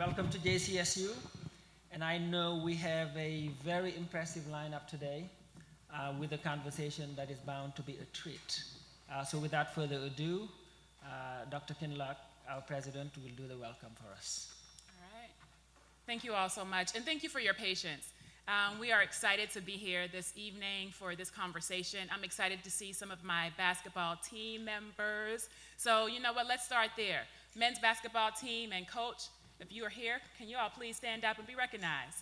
Welcome to JCSU. And I know we have a very impressive lineup today with a conversation that is bound to be a treat. So without further ado, Dr. Kinlock, our president, will do the welcome for us. All right. Thank you all so much, and thank you for your patience. We are excited to be here this evening for this conversation. I'm excited to see some of my basketball team members. So you know what, let's start there. Men's basketball team and coach, if you are here, can you all please stand up and be recognized?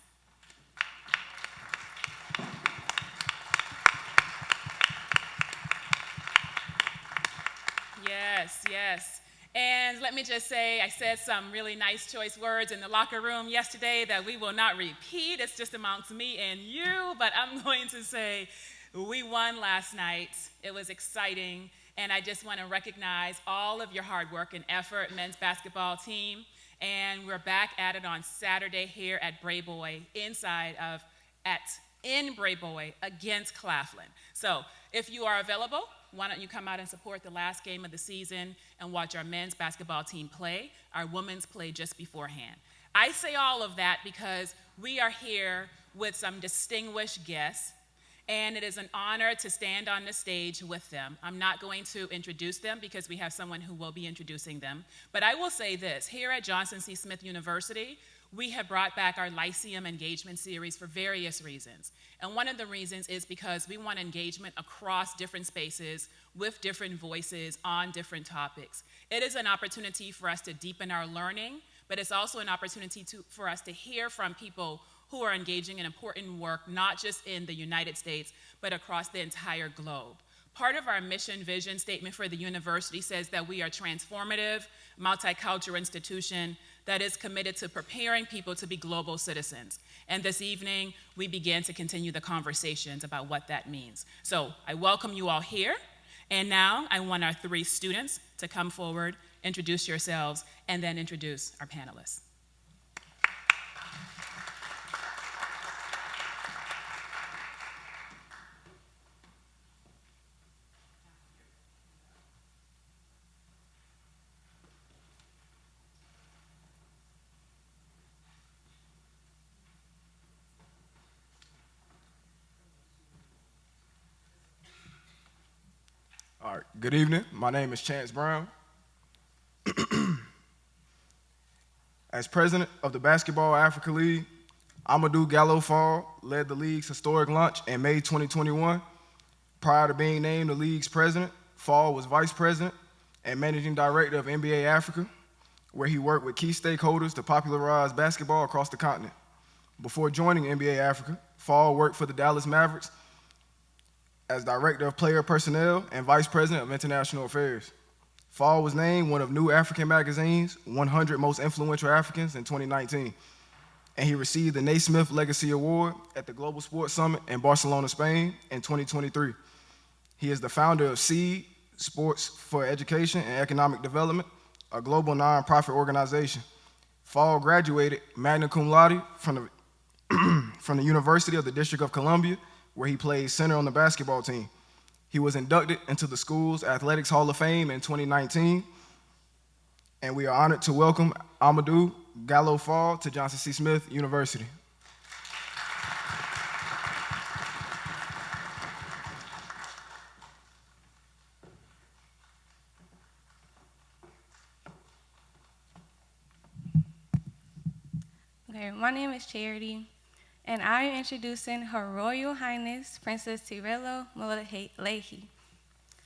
Yes, yes. And let me just say, I said some really nice choice words in the locker room yesterday that we will not repeat. It's just amongst me and you, but I'm going to say we won last night. It was exciting, and I just want to recognize all of your hard work and effort, men's basketball team. And we're back at it on Saturday here at Brayboy, in Brayboy against Claflin. So if you are available, why don't you come out and support the last game of the season and watch our men's basketball team play, our women's play just beforehand. I say all of that because we are here with some distinguished guests, and it is an honor to stand on the stage with them. I'm not going to introduce them because we have someone who will be introducing them, but I will say this. Here at Johnson C. Smith University, we have brought back our Lyceum engagement series for various reasons. And one of the reasons is because we want engagement across different spaces with different voices on different topics. It is an opportunity for us to deepen our learning, but it's also an opportunity for us to hear from people who are engaging in important work, not just in the United States, but across the entire globe. Part of our mission vision statement for the university says that we are a transformative, multicultural institution that is committed to preparing people to be global citizens. And this evening, we began to continue the conversations about what that means. So I welcome you all here. And now I want our three students to come forward, introduce yourselves, and then introduce our panelists. All right, good evening. My name is Chance Brown. As president of the Basketball Africa League, Amadou Gallo Fall led the league's historic launch in May 2021. Prior to being named the league's president, Fall was vice president and managing director of NBA Africa, where he worked with key stakeholders to popularize basketball across the continent. Before joining NBA Africa, Fall worked for the Dallas Mavericks as Director of Player Personnel and Vice President of International Affairs. Fall was named one of New African Magazine's 100 Most Influential Africans in 2019, and he received the Naismith Legacy Award at the Global Sports Summit in Barcelona, Spain in 2023. He is the founder of SEED, Sports for Education and Economic Development, a global nonprofit organization. Fall graduated magna cum laude from the University of the District of Columbia, where he played center on the basketball team. He was inducted into the school's Athletics Hall of Fame in 2019, and we are honored to welcome Amadou Gallo Fall to Johnson C. Smith University. Okay, my name is Charity, and I am introducing Her Royal Highness Princess Tirelo Molehi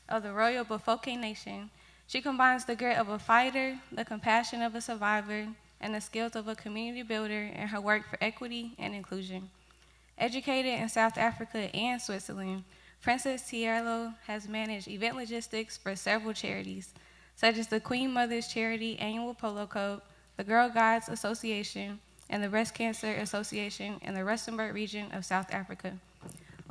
of the Royal Bafokeng Nation. She combines the grit of a fighter, the compassion of a survivor, and the skills of a community builder in her work for equity and inclusion. Educated in South Africa and Switzerland, Princess Tirelo has managed event logistics for several charities, such as the Queen Mother's Charity Annual Polo Cup, the Girl Guides Association, and the Breast Cancer Association in the Rustenburg region of South Africa.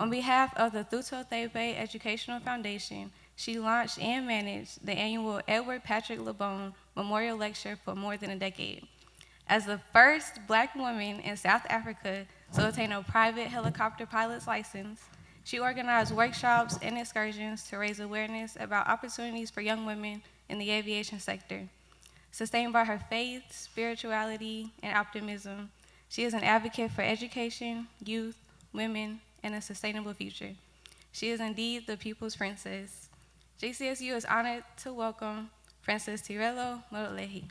On behalf of the Thuto Thebe Educational Foundation, she launched and managed the annual Edward Patrick LeBone Memorial Lecture for more than a decade. As the first Black woman in South Africa to obtain a private helicopter pilot's license, she organized workshops and excursions to raise awareness about opportunities for young women in the aviation sector. Sustained by her faith, spirituality, and optimism, she is an advocate for education, youth, women, and a sustainable future. She is indeed the people's princess. JCSU is honored to welcome Princess Tirelo Molehi.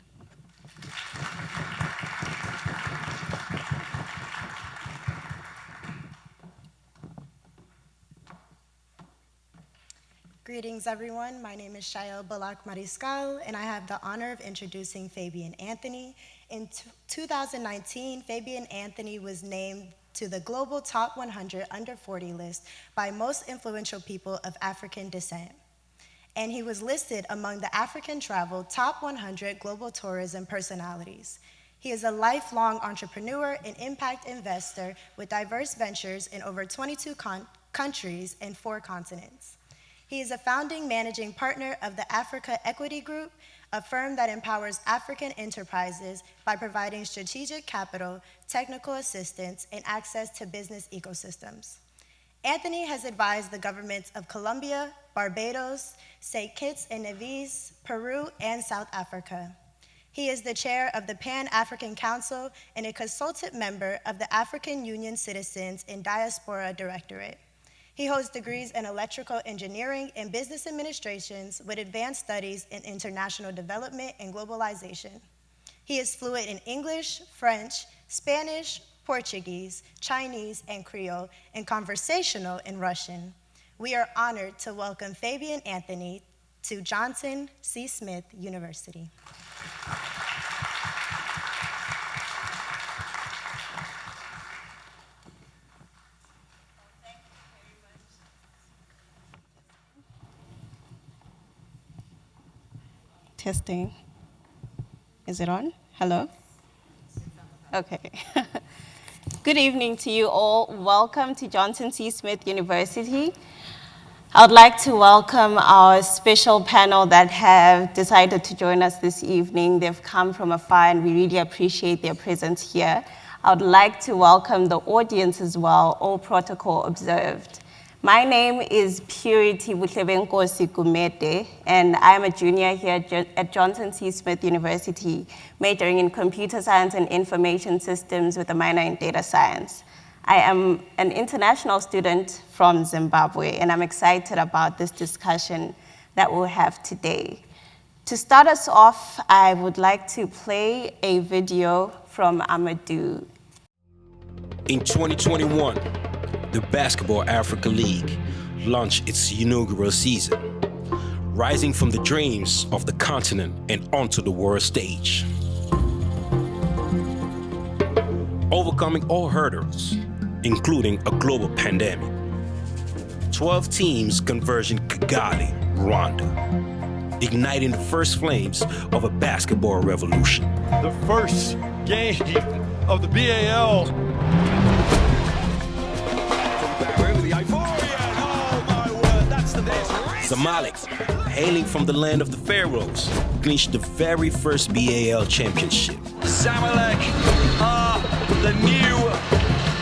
Greetings, everyone. My name is Shael Balak Mariscal, and I have the honor of introducing Fabian Anthony. In 2019, Fabian Anthony was named to the Global Top 100 Under 40 list by most influential people of African descent. And he was listed among the African Travel Top 100 Global Tourism Personalities. He is a lifelong entrepreneur and impact investor with diverse ventures in over 22 countries and 4 continents. He is a founding managing partner of the Africa Equity Group, a firm that empowers African enterprises by providing strategic capital, technical assistance, and access to business ecosystems. Anthony has advised the governments of Colombia, Barbados, St. Kitts and Nevis, Peru, and South Africa. He is the chair of the Pan-African Council and a consultant member of the African Union Citizens and Diaspora Directorate. He holds degrees in electrical engineering and business administrations with advanced studies in international development and globalization. He is fluent in English, French, Spanish, Portuguese, Chinese, and Creole, and conversational in Russian. We are honored to welcome Fabian Anthony to Johnson C. Smith University. Testing. Is it on? Hello? Okay. Good evening to you all. Welcome to Johnson C. Smith University. I would like to welcome our special panel that have decided to join us this evening. They've come from afar and we really appreciate their presence here. I would like to welcome the audience as well, all protocol observed. My name is Purity Butlebenkosi Gumede, and I'm a junior here at Johnson C. Smith University, majoring in computer science and information systems with a minor in data science. I am an international student from Zimbabwe, and I'm excited about this discussion that we'll have today. To start us off, I would like to play a video from Amadou. In 2021, the Basketball Africa League launched its inaugural season, rising from the dreams of the continent and onto the world stage. Overcoming all hurdles, including a global pandemic, 12 teams converged in Kigali, Rwanda, igniting the first flames of a basketball revolution. The first game of the BAL. Zamalek, hailing from the land of the Pharaohs, clinched the very first BAL championship. Zamalek are the new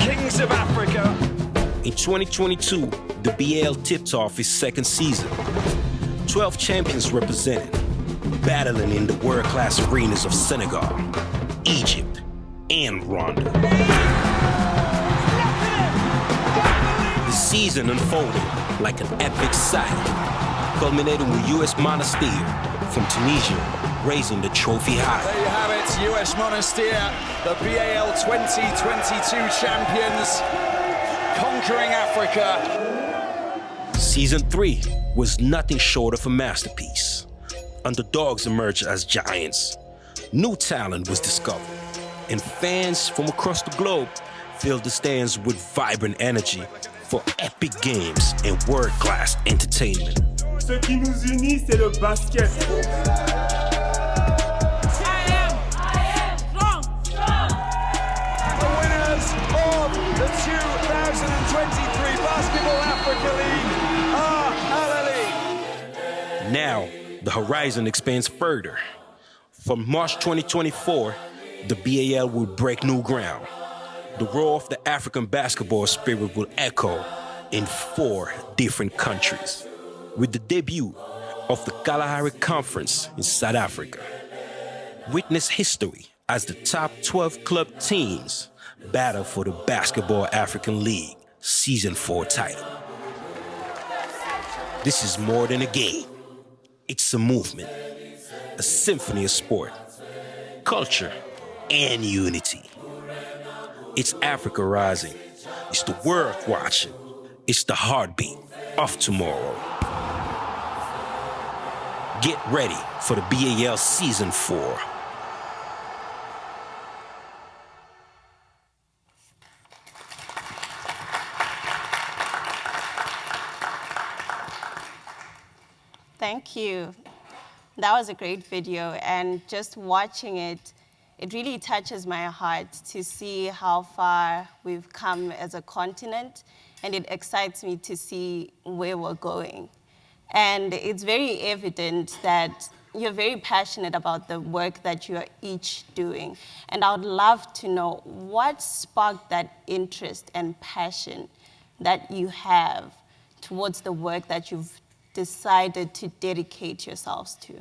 kings of Africa. In 2022, the BAL tipped off its second season. 12 champions represented, battling in the world-class arenas of Senegal, Egypt, and Rwanda. The season unfolded like an epic saga, culminating with US Monastir from Tunisia raising the trophy high. There you have it, US Monastir, the BAL 2022 champions, conquering Africa. Season 3 was nothing short of a masterpiece. Underdogs emerged as giants. New talent was discovered, and fans from across the globe filled the stands with vibrant energy for epic games and world-class entertainment. Ce qui nous unit, c'est le basket. The winners of the 2023 Basketball Africa League are Al Ahly. Now, the horizon expands further. From March 2024, the BAL will break new ground. The roar of the African basketball spirit will echo in 4 different countries, with the debut of the Kalahari Conference in South Africa, Witness history as the top 12 club teams battle for the Basketball African League Season 4 title. This is more than a game. It's a movement, a symphony of sport, culture, and unity. It's Africa rising. It's the world watching. It's the heartbeat of tomorrow. Get ready for the BAL Season 4. Thank you. That was a great video, and just watching it, it really touches my heart to see how far we've come as a continent, and it excites me to see where we're going. And it's very evident that you're very passionate about the work that you're each doing. And I would love to know what sparked that interest and passion that you have towards the work that you've decided to dedicate yourselves to.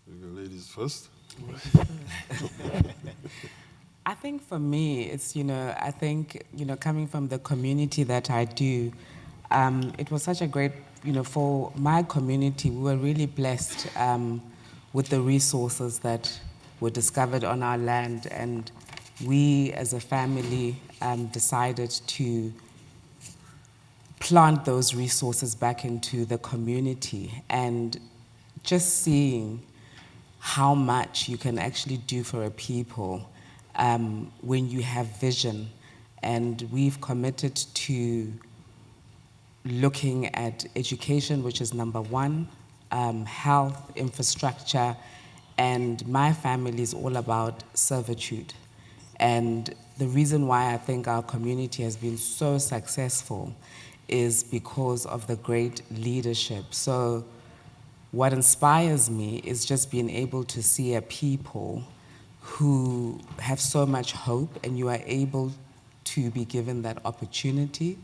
You go ladies first. I think for me, it's, I think, coming from the community that I do, it was such a great, for my community, we were really blessed with the resources that were discovered on our land. And we, as a family, decided to plant those resources back into the community, and just seeing how much you can actually do for a people when you have vision. And we've committed to looking at education, which is number one, health, infrastructure, and my family is all about servitude. And the reason why I think our community has been so successful is because of the great leadership. So what inspires me is just being able to see a people who have so much hope, and you are able to be given that opportunity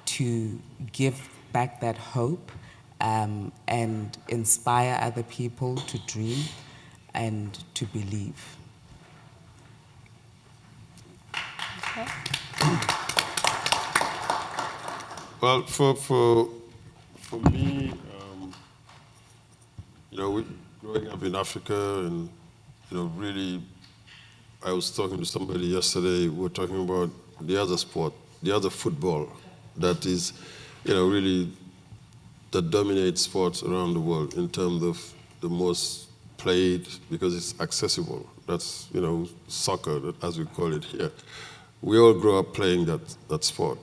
to give back that hope and inspire other people to dream and to believe. Okay. Well, for me, growing up in Africa, and really, I was talking to somebody yesterday. We were talking about the other sport, the other football, that is, really that dominates sports around the world in terms of the most played, because it's accessible. That's soccer, as we call it here. We all grow up playing that sport.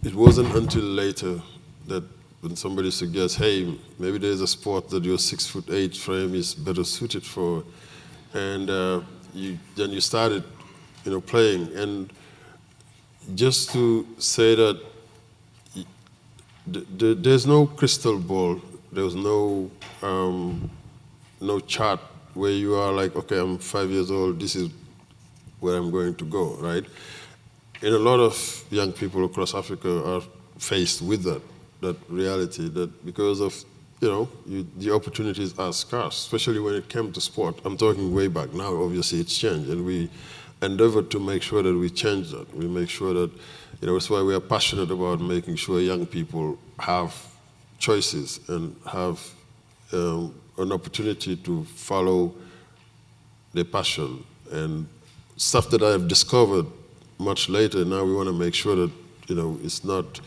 It wasn't until later that when somebody suggests, hey, maybe there's a sport that your 6'8" frame is better suited for, and then you started, playing. And just to say that there's no crystal ball, there's no chart where you are like, okay, I'm 5 years old, this is where I'm going to go, right? And a lot of young people across Africa are faced with that reality, that because of, the opportunities are scarce, especially when it came to sport. I'm talking way back now, obviously it's changed, and we endeavor to make sure that we change that. We make sure that, that's why we are passionate about making sure young people have choices and have an opportunity to follow their passion. And stuff that I've discovered much later, now we want to make sure that, it's not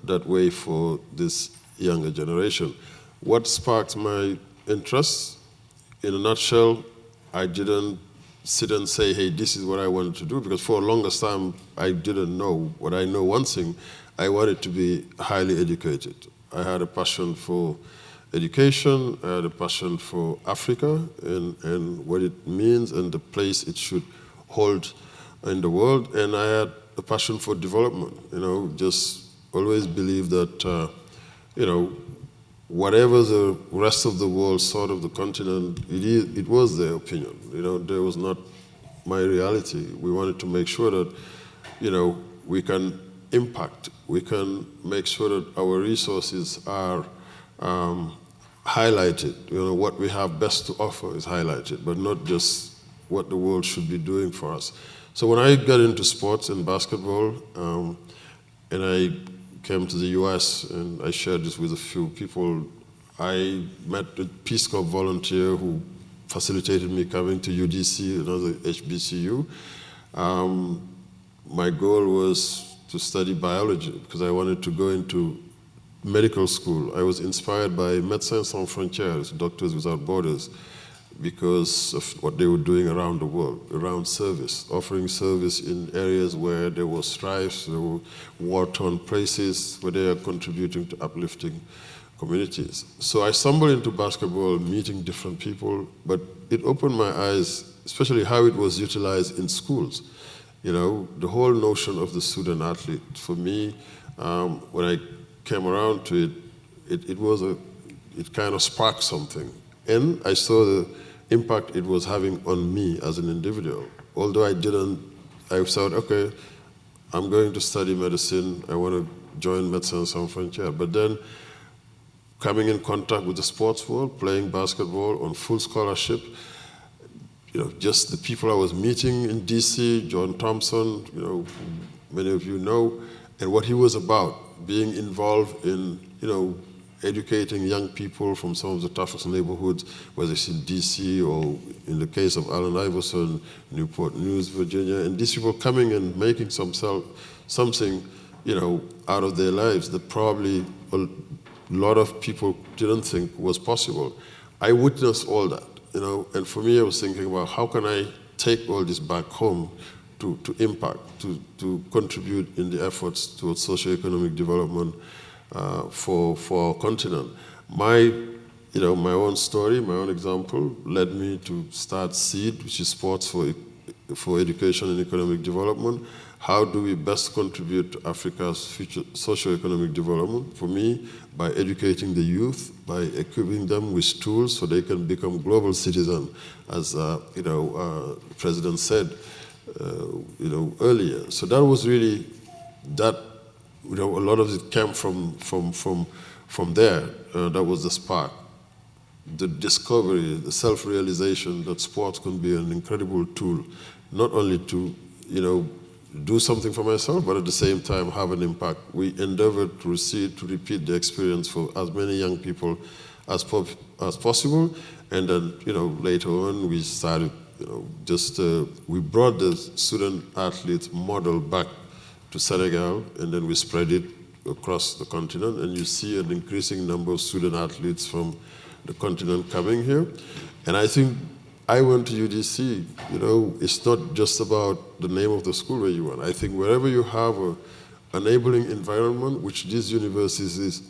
that way for this younger generation. What sparked my interest? In a nutshell, I didn't sit and say, hey, this is what I wanted to do, because for the longest time, I didn't know. What I know, one thing, I wanted to be highly educated. I had a passion for education, I had a passion for Africa and what it means and the place it should hold in the world, and I had a passion for development, just always believe that, whatever the rest of the world thought of the continent, it was their opinion. There was not my reality. We wanted to make sure that, we can impact. We can make sure that our resources are highlighted. What we have best to offer is highlighted, but not just what the world should be doing for us. So when I got into sports and basketball, and I came to the US, and I shared this with a few people, I met a Peace Corps volunteer who facilitated me coming to UDC, another HBCU. My goal was to study biology because I wanted to go into medical school. I was inspired by Médecins Sans Frontières, Doctors Without Borders, because of what they were doing around the world, around service, offering service in areas where there was strife, there were war-torn places, where they are contributing to uplifting communities. So I stumbled into basketball, meeting different people, but it opened my eyes, especially how it was utilized in schools. The whole notion of the student athlete. For me, when I came around to it, it kind of sparked something. And I saw the impact it was having on me as an individual. Although I said, okay, I'm going to study medicine, I want to join Médecins Sans Frontières. But then coming in contact with the sports world, playing basketball on full scholarship, just the people I was meeting in DC, John Thompson, many of you know, and what he was about, being involved in, educating young people from some of the toughest neighborhoods, whether it's in DC or in the case of Allen Iverson, Newport News, Virginia, and these people coming and making something, out of their lives that probably a lot of people didn't think was possible. I witnessed all that, and for me, I was thinking about how can I take all this back home to impact, to contribute in the efforts towards socioeconomic development for our continent. My own story, my own example led me to start SEED, which is Sports for Education and Economic Development. How do we best contribute to Africa's future socioeconomic development? For me, by educating the youth, by equipping them with tools so they can become global citizens, as the President said, earlier. So that was really that. A lot of it came from there. That was the spark, the discovery, the self-realization that sports can be an incredible tool, not only to do something for myself, but at the same time have an impact. We endeavored to repeat the experience for as many young people as possible, and then later on we started. We brought the student athlete model back to Senegal, and then we spread it across the continent, and you see an increasing number of student athletes from the continent coming here. And I think I went to UDC, it's not just about the name of the school where you went. I think wherever you have an enabling environment, which these universities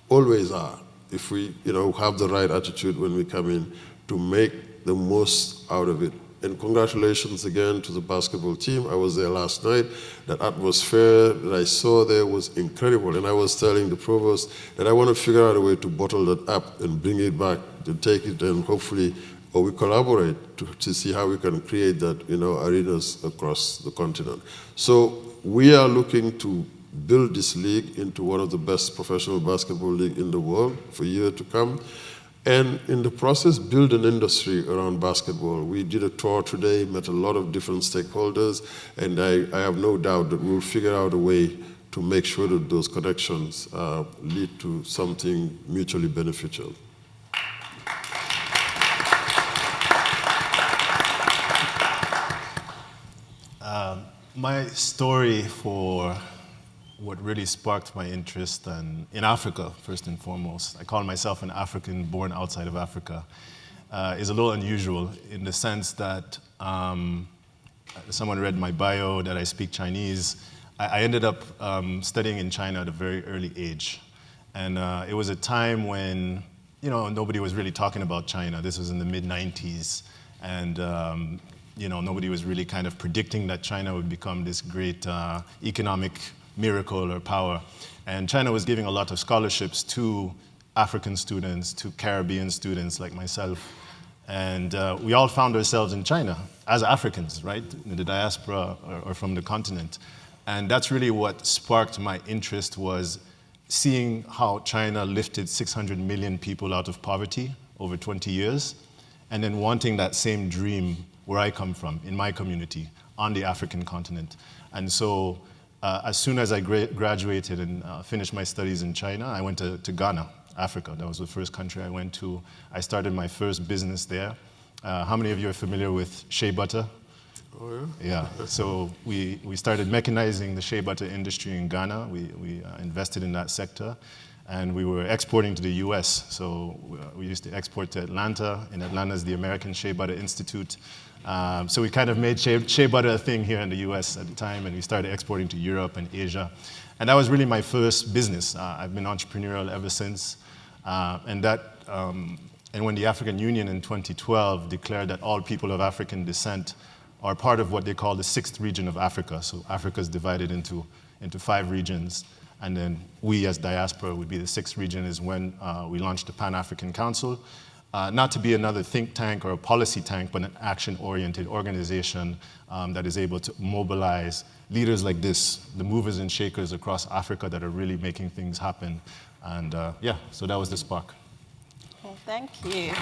always are, if we have the right attitude when we come in to make the most out of it. And congratulations again to the basketball team. I was there last night. That atmosphere that I saw there was incredible. And I was telling the provost that I want to figure out a way to bottle that up and bring it back, to take it and hopefully, or we collaborate to see how we can create that, arenas across the continent. So we are looking to build this league into one of the best professional basketball leagues in the world for years to come. And in the process, build an industry around basketball. We did a tour today, met a lot of different stakeholders, and I have no doubt that we'll figure out a way to make sure that those connections lead to something mutually beneficial. My story for what really sparked my interest in Africa, first and foremost. I call myself an African born outside of Africa. Is a little unusual in the sense that someone read my bio that I speak Chinese. I ended up studying in China at a very early age. And it was a time when, nobody was really talking about China. This was in the mid-90s. And, nobody was really kind of predicting that China would become this great economic miracle or power. And China was giving a lot of scholarships to African students, to Caribbean students like myself. And we all found ourselves in China as Africans, right? In the diaspora or from the continent. And that's really what sparked my interest, was seeing how China lifted 600 million people out of poverty over 20 years, and then wanting that same dream where I come from, in my community, on the African continent. And so as soon as I graduated and finished my studies in China, I went to Ghana, Africa. That was the first country I went to. I started my first business there. How many of you are familiar with shea butter? Oh, yeah? Yeah, so we started mechanizing the shea butter industry in Ghana. We invested in that sector, and we were exporting to the US. So we used to export to Atlanta. In Atlanta is the American Shea Butter Institute. So we kind of made shea butter a thing here in the US at the time, and we started exporting to Europe and Asia. And that was really my first business. I've been entrepreneurial ever since. And when the African Union in 2012 declared that all people of African descent are part of what they call the 6th region of Africa. So Africa is divided into 5 regions. And then we as diaspora would be the 6th region, is when we launched the Pan-African Council. Not to be another think tank or a policy tank, but an action-oriented organization that is able to mobilize leaders like this, the movers and shakers across Africa that are really making things happen. And yeah, so that was the spark. Okay, thank you.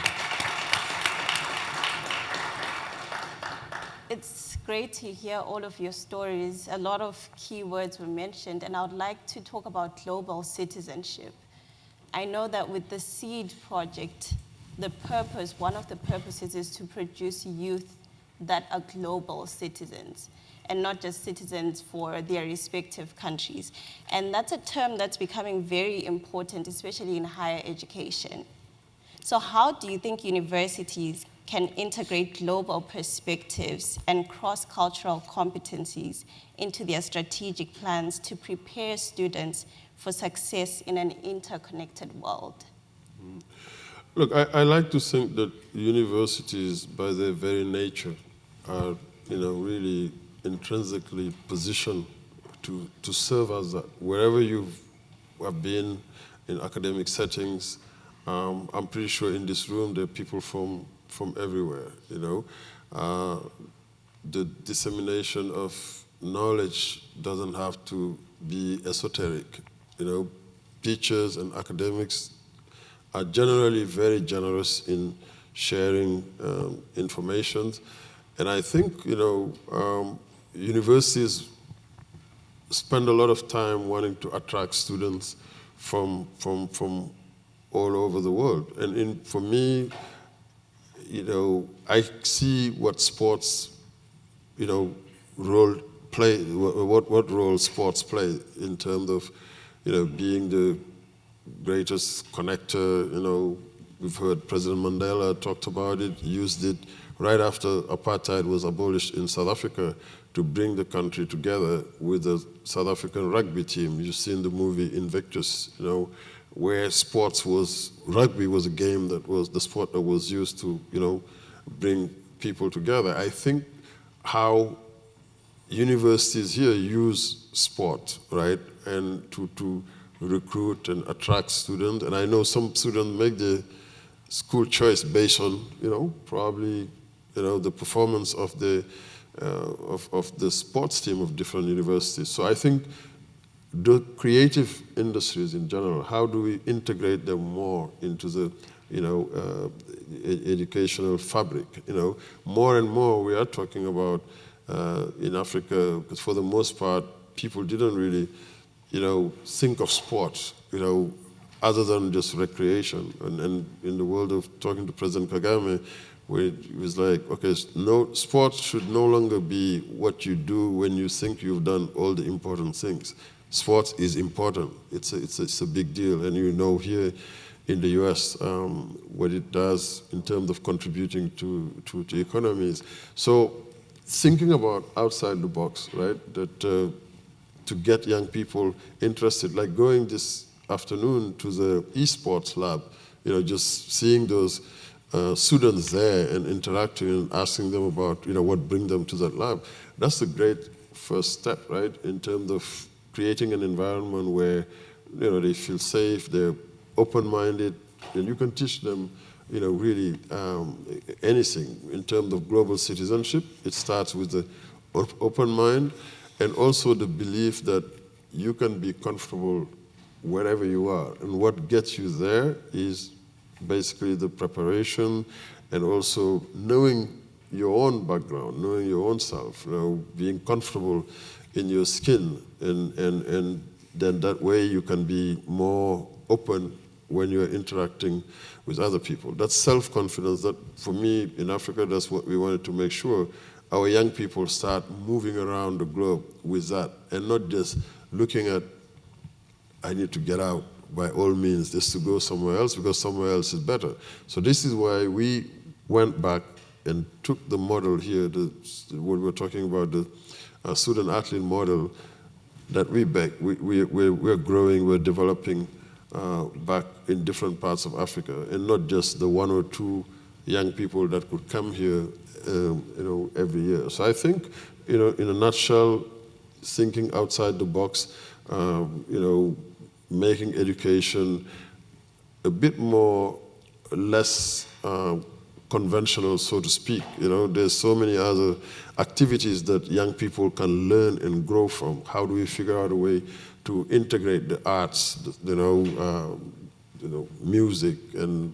It's great to hear all of your stories. A lot of key words were mentioned, and I would like to talk about global citizenship. I know that with the SEED project, one of the purposes is to produce youth that are global citizens, and not just citizens for their respective countries. And that's a term that's becoming very important, especially in higher education. So how do you think universities can integrate global perspectives and cross-cultural competencies into their strategic plans to prepare students for success in an interconnected world? Look, I like to think that universities, by their very nature, are, really intrinsically positioned to serve as that. Wherever you have been in academic settings, I'm pretty sure in this room there are people from everywhere, The dissemination of knowledge doesn't have to be esoteric, Teachers and academics are generally very generous in sharing information. And I think, universities spend a lot of time wanting to attract students from all over the world. And for me, I see what sports, role play, what role sports play in terms of, being the greatest connector. We've heard President Mandela talked about it, used it right after apartheid was abolished in South Africa to bring the country together with the South African rugby team. You've seen the movie Invictus, where rugby was a game that was the sport that was used to, bring people together. I think how universities here use sport, right, and to recruit and attract students. And I know some students make the school choice based on, probably, the performance of the sports team of different universities. So I think the creative industries in general, how do we integrate them more into the, educational fabric? More and more we are talking about in Africa, because for the most part, people didn't really, think of sport, other than just recreation. And in the world of talking to President Kagame, where it was like, okay, no, sports should no longer be what you do when you think you've done all the important things. Sports is important. It's a big deal. And here in the US, what it does in terms of contributing to economies. So thinking about outside the box, right, that to get young people interested, like going this afternoon to the esports lab, just seeing those students there and interacting and asking them about, what brings them to that lab. That's a great first step, right, in terms of creating an environment where, they feel safe, they're open-minded, and you can teach them, really anything. In terms of global citizenship, it starts with the open mind. and also the belief that you can be comfortable wherever you are. And what gets you there is basically the preparation and also knowing your own background, knowing your own self, being comfortable in your skin, and then that way you can be more open when you're interacting with other people. That's self-confidence. That, for me, in Africa, that's what we wanted to make sure our young people start moving around the globe with that, and not just looking at, I need to get out by all means, just to go somewhere else because somewhere else is better. So this is why we went back and took the model here, what we're talking about, the student-athlete model that we're growing, we're developing back in different parts of Africa, and not just the one or two young people that could come here, every year. So I think, in a nutshell, thinking outside the box, making education a bit less conventional, so to speak. There's so many other activities that young people can learn and grow from. How do we figure out a way to integrate the arts, music, and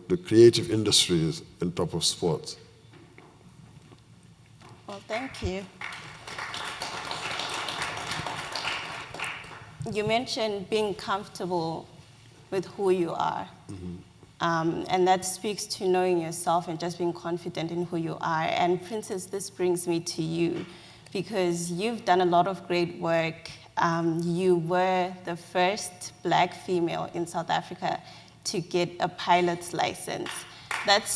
the creative industries on top of sports? Well, thank you. You mentioned being comfortable with who you are. Mm-hmm. And that speaks to knowing yourself and just being confident in who you are. And Princess, this brings me to you because you've done a lot of great work. You were the first Black female in South Africa to get a pilot's license. That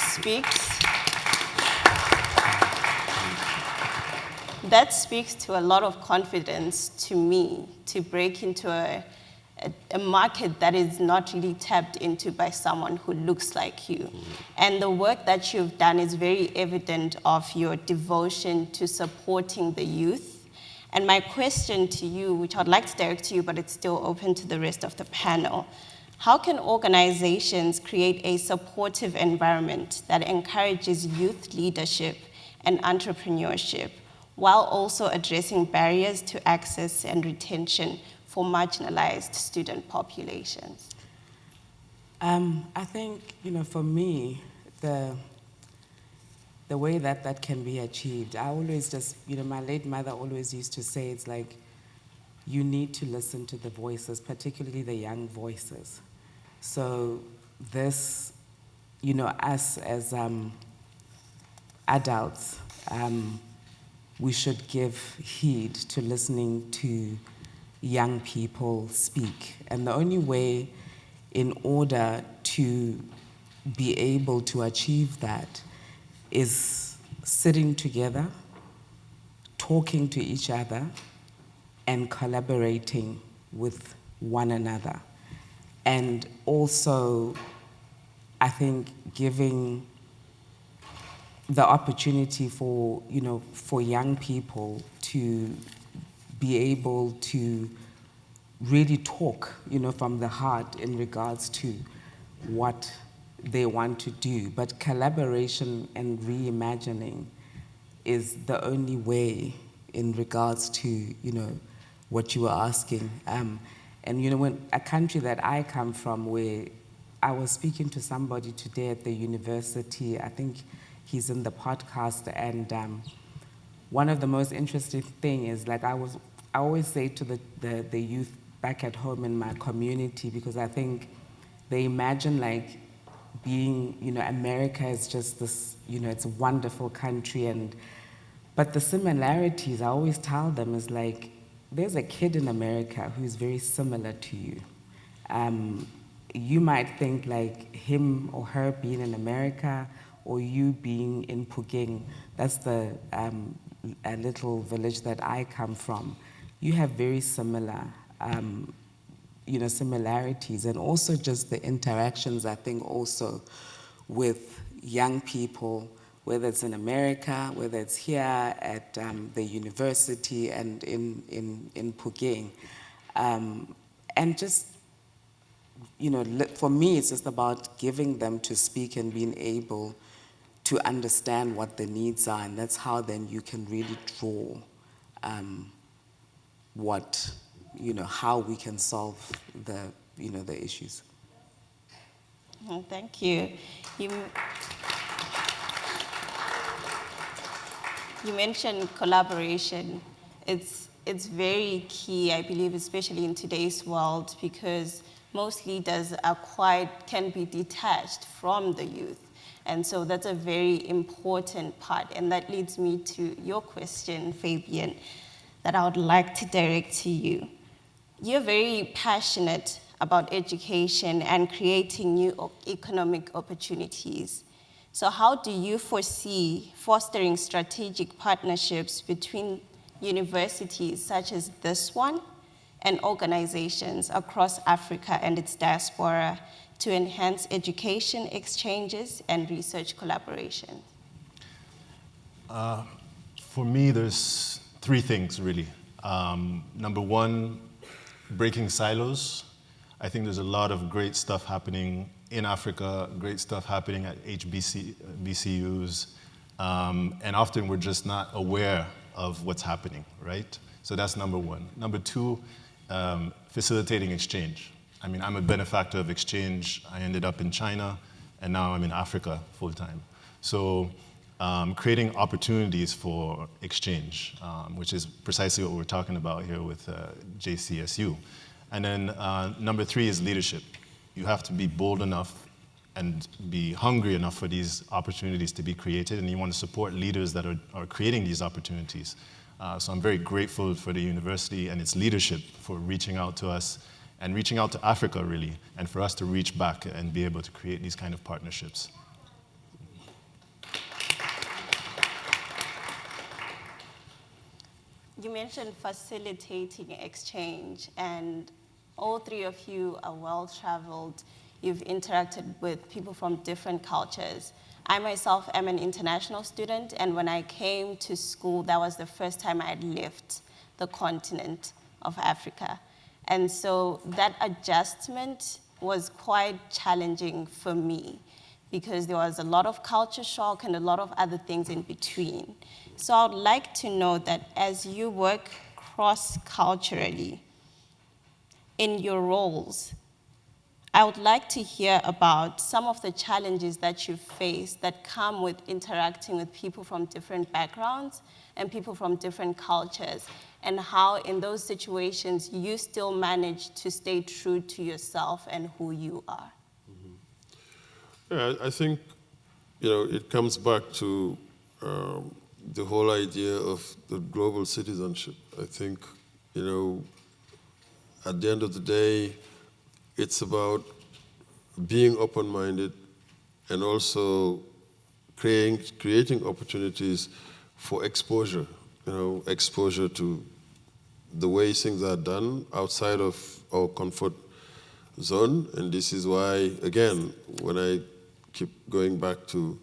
speaks to a lot of confidence to me to break into a market that is not really tapped into by someone who looks like you. And the work that you've done is very evident of your devotion to supporting the youth. And my question to you, which I'd like to direct to you, but it's still open to the rest of the panel, how can organizations create a supportive environment that encourages youth leadership and entrepreneurship while also addressing barriers to access and retention for marginalized student populations? I think, for me, the way that can be achieved, I always just, my late mother always used to say, it's like, you need to listen to the voices, particularly the young voices. So this, us as adults, we should give heed to listening to young people speak. And the only way in order to be able to achieve that is sitting together, talking to each other, and collaborating with one another. And also, I think giving the opportunity for young people to be able to really talk, from the heart in regards to what they want to do. But collaboration and reimagining is the only way in regards to, what you were asking. And when a country that I come from, where I was speaking to somebody today at the university, I think he's in the podcast, and one of the most interesting things is, like, I always say to the youth back at home in my community, because I think they imagine like being, America is just this, it's a wonderful country, but the similarities, I always tell them, is like, there's a kid in America who's very similar to you. You might think like him or her being in America, or you being in Pugeng, that's the a little village that I come from. You have very similar, similarities, and also just the interactions, I think, also with young people, whether it's in America, whether it's here at the university and in Pugeng. And just, for me, it's just about giving them to speak and being able to understand what the needs are, and that's how then you can really draw what, how we can solve the issues. Thank you. You mentioned collaboration. It's very key, I believe, especially in today's world, because most leaders can be detached from the youth. And so that's a very important part. And that leads me to your question, Fabian, that I would like to direct to you. You're very passionate about education and creating new economic opportunities. So how do you foresee fostering strategic partnerships between universities such as this one and organizations across Africa and its diaspora to enhance education exchanges and research collaboration? For me, there's three things, really. Number one, breaking silos. I think there's a lot of great stuff happening in Africa, great stuff happening at HBCUs, and often we're just not aware of what's happening, right? So that's number one. Number two, facilitating exchange. I mean, I'm a benefactor of exchange. I ended up in China, and now I'm in Africa full-time. So creating opportunities for exchange, which is precisely what we're talking about here with JCSU. And then number three is leadership. You have to be bold enough and be hungry enough for these opportunities to be created, and you want to support leaders that are creating these opportunities. So I'm very grateful for the university and its leadership for reaching out to us and reaching out to Africa, really, and for us to reach back and be able to create these kind of partnerships. You mentioned facilitating exchange, and all three of you are well-traveled. You've interacted with people from different cultures. I myself am an international student, and when I came to school, that was the first time I had left the continent of Africa. And so that adjustment was quite challenging for me because there was a lot of culture shock and a lot of other things in between. So I would like to know that as you work cross-culturally in your roles, I would like to hear about some of the challenges that you face that come with interacting with people from different backgrounds and people from different cultures, and how in those situations you still manage to stay true to yourself and who you are. Yeah, I think, it comes back to the whole idea of the global citizenship. I think, at the end of the day, it's about being open-minded and also creating opportunities for exposure, exposure to the way things are done outside of our comfort zone. And this is why, again, when I keep going back to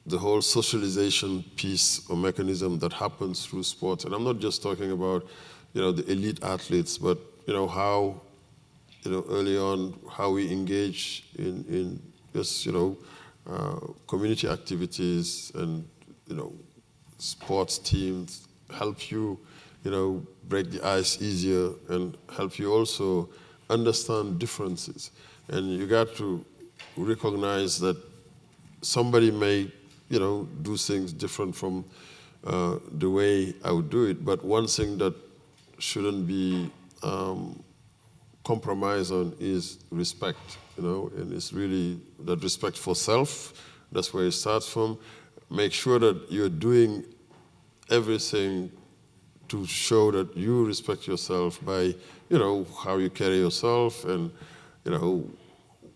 the whole socialization piece or mechanism that happens through sports, and I'm not just talking about, the elite athletes, but, how, early on, how we engage in just, community activities and, sports teams help you, break the ice easier and help you also understand differences. And you got to recognize that somebody may, do things different from the way I would do it, but one thing that shouldn't be compromised on is respect, and it's really that respect for self. That's where it starts from. Make sure that you're doing everything to show that you respect yourself by, how you carry yourself and,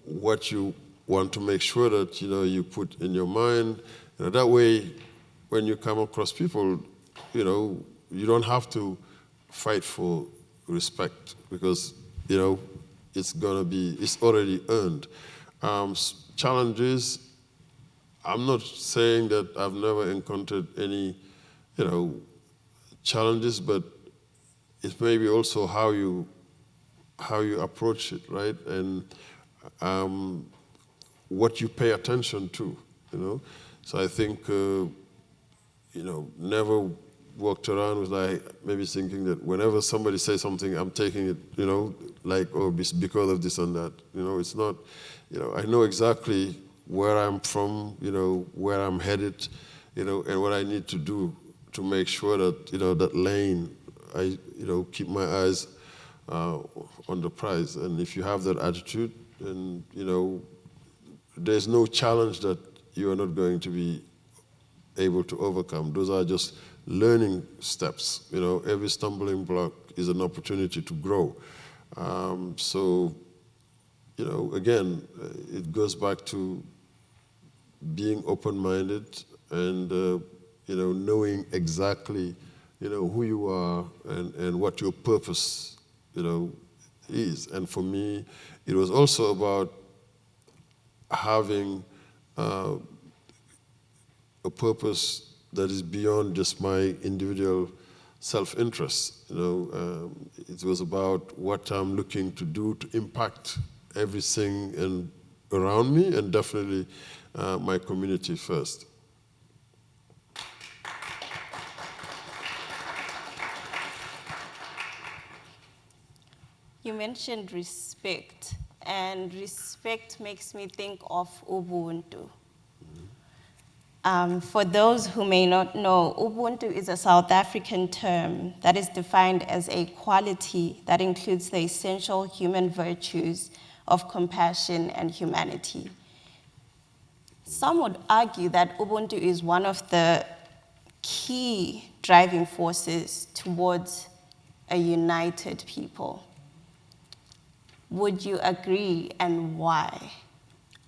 what you want to make sure that, you put in your mind. That way, when you come across people, you don't have to fight for respect because, it's already earned. Challenges, I'm not saying that I've never encountered any, challenges, but it's maybe also how you approach it, right? And what you pay attention to, So I think, never walked around was like maybe thinking that whenever somebody says something, I'm taking it, like, oh, because of this and that. It's not, I know exactly where I'm from, where I'm headed, and what I need to do to make sure that, that lane, I, keep my eyes on the prize. And if you have that attitude, then, there's no challenge that you are not going to be able to overcome. Those are just learning steps. Every stumbling block is an opportunity to grow. So, again, it goes back to being open-minded and, knowing exactly, who you are and what your purpose, is. And for me, it was also about having a purpose that is beyond just my individual self-interest. It was about what I'm looking to do to impact everything around me, and definitely my community first. You mentioned respect, and respect makes me think of Ubuntu. For those who may not know, Ubuntu is a South African term that is defined as a quality that includes the essential human virtues of compassion and humanity. Some would argue that Ubuntu is one of the key driving forces towards a united people. Would you agree, and why?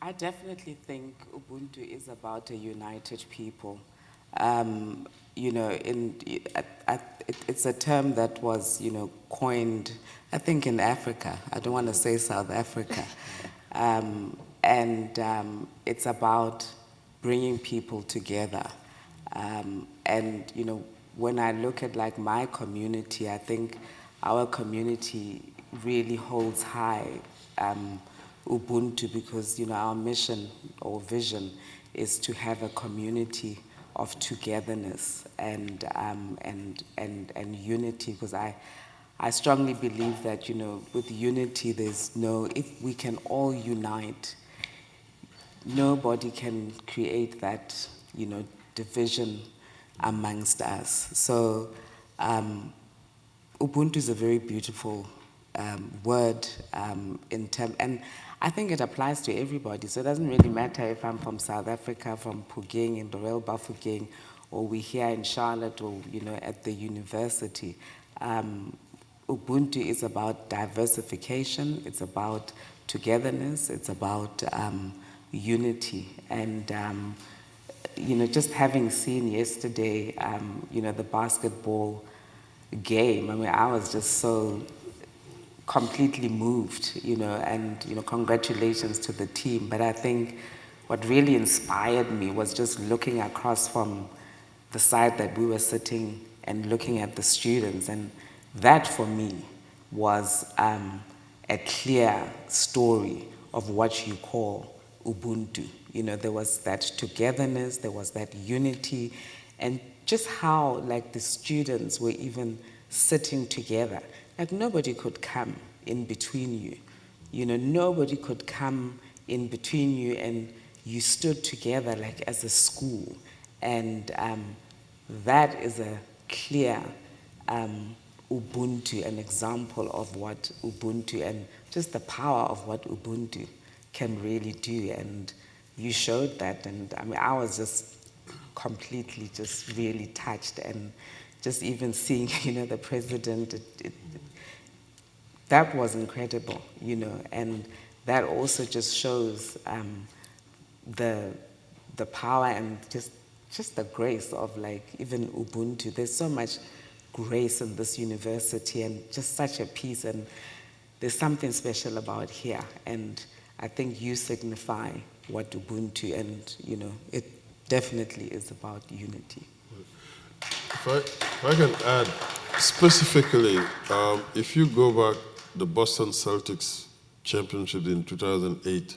I definitely think Ubuntu is about a united people. It's a term that was, coined, I think, in Africa. I don't want to say South Africa. It's about bringing people together. When I look at like my community, I think our community really holds high Ubuntu, because our mission or vision is to have a community of togetherness and unity. Because I strongly believe that with unity, if we can all unite, nobody can create that division amongst us. So Ubuntu is a very beautiful word and I think it applies to everybody. So it doesn't really matter if I'm from South Africa, from Pugeng, in Dorel Bafokeng, or we're here in Charlotte, or at the university. Ubuntu is about diversification. It's about togetherness. It's about unity. And just having seen yesterday, the basketball game. I mean, I was just so completely moved, and congratulations to the team. But I think what really inspired me was just looking across from the side that we were sitting and looking at the students, and that for me was a clear story of what you call Ubuntu. There was that togetherness, there was that unity, and just how like the students were even sitting together. Like nobody could come in between you. Nobody could come in between you, and you stood together like as a school. And that is a clear Ubuntu, an example of what Ubuntu and just the power of what Ubuntu can really do. And you showed that, and I mean, I was just completely just really touched, and just even seeing, the president, that was incredible, and that also just shows the power and just the grace of like even Ubuntu. There's so much grace in this university and just such a peace, and there's something special about here, and I think you signify what Ubuntu, and it definitely is about unity. If I can add, specifically, if you go back, the Boston Celtics championship in 2008,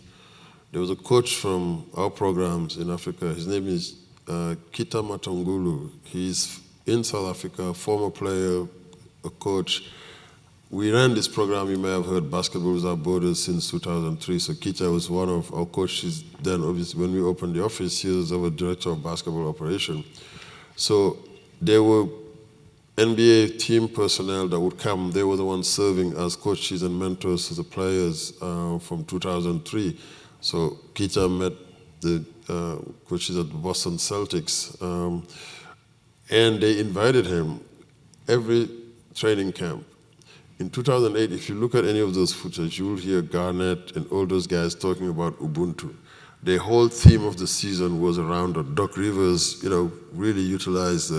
there was a coach from our programs in Africa. His name is Kita Matongulu. He's in South Africa, former player, a coach. We ran this program, you may have heard, Basketball Without Borders, since 2003. So Kita was one of our coaches then. Obviously, when we opened the office, he was our director of basketball operation. So there were NBA team personnel that would come. They were the ones serving as coaches and mentors to the players from 2003. So Kita met the coaches at the Boston Celtics, and they invited him every training camp. In 2008, if you look at any of those footage, you will hear Garnett and all those guys talking about Ubuntu. The whole theme of the season was around it. Doc Rivers, really utilized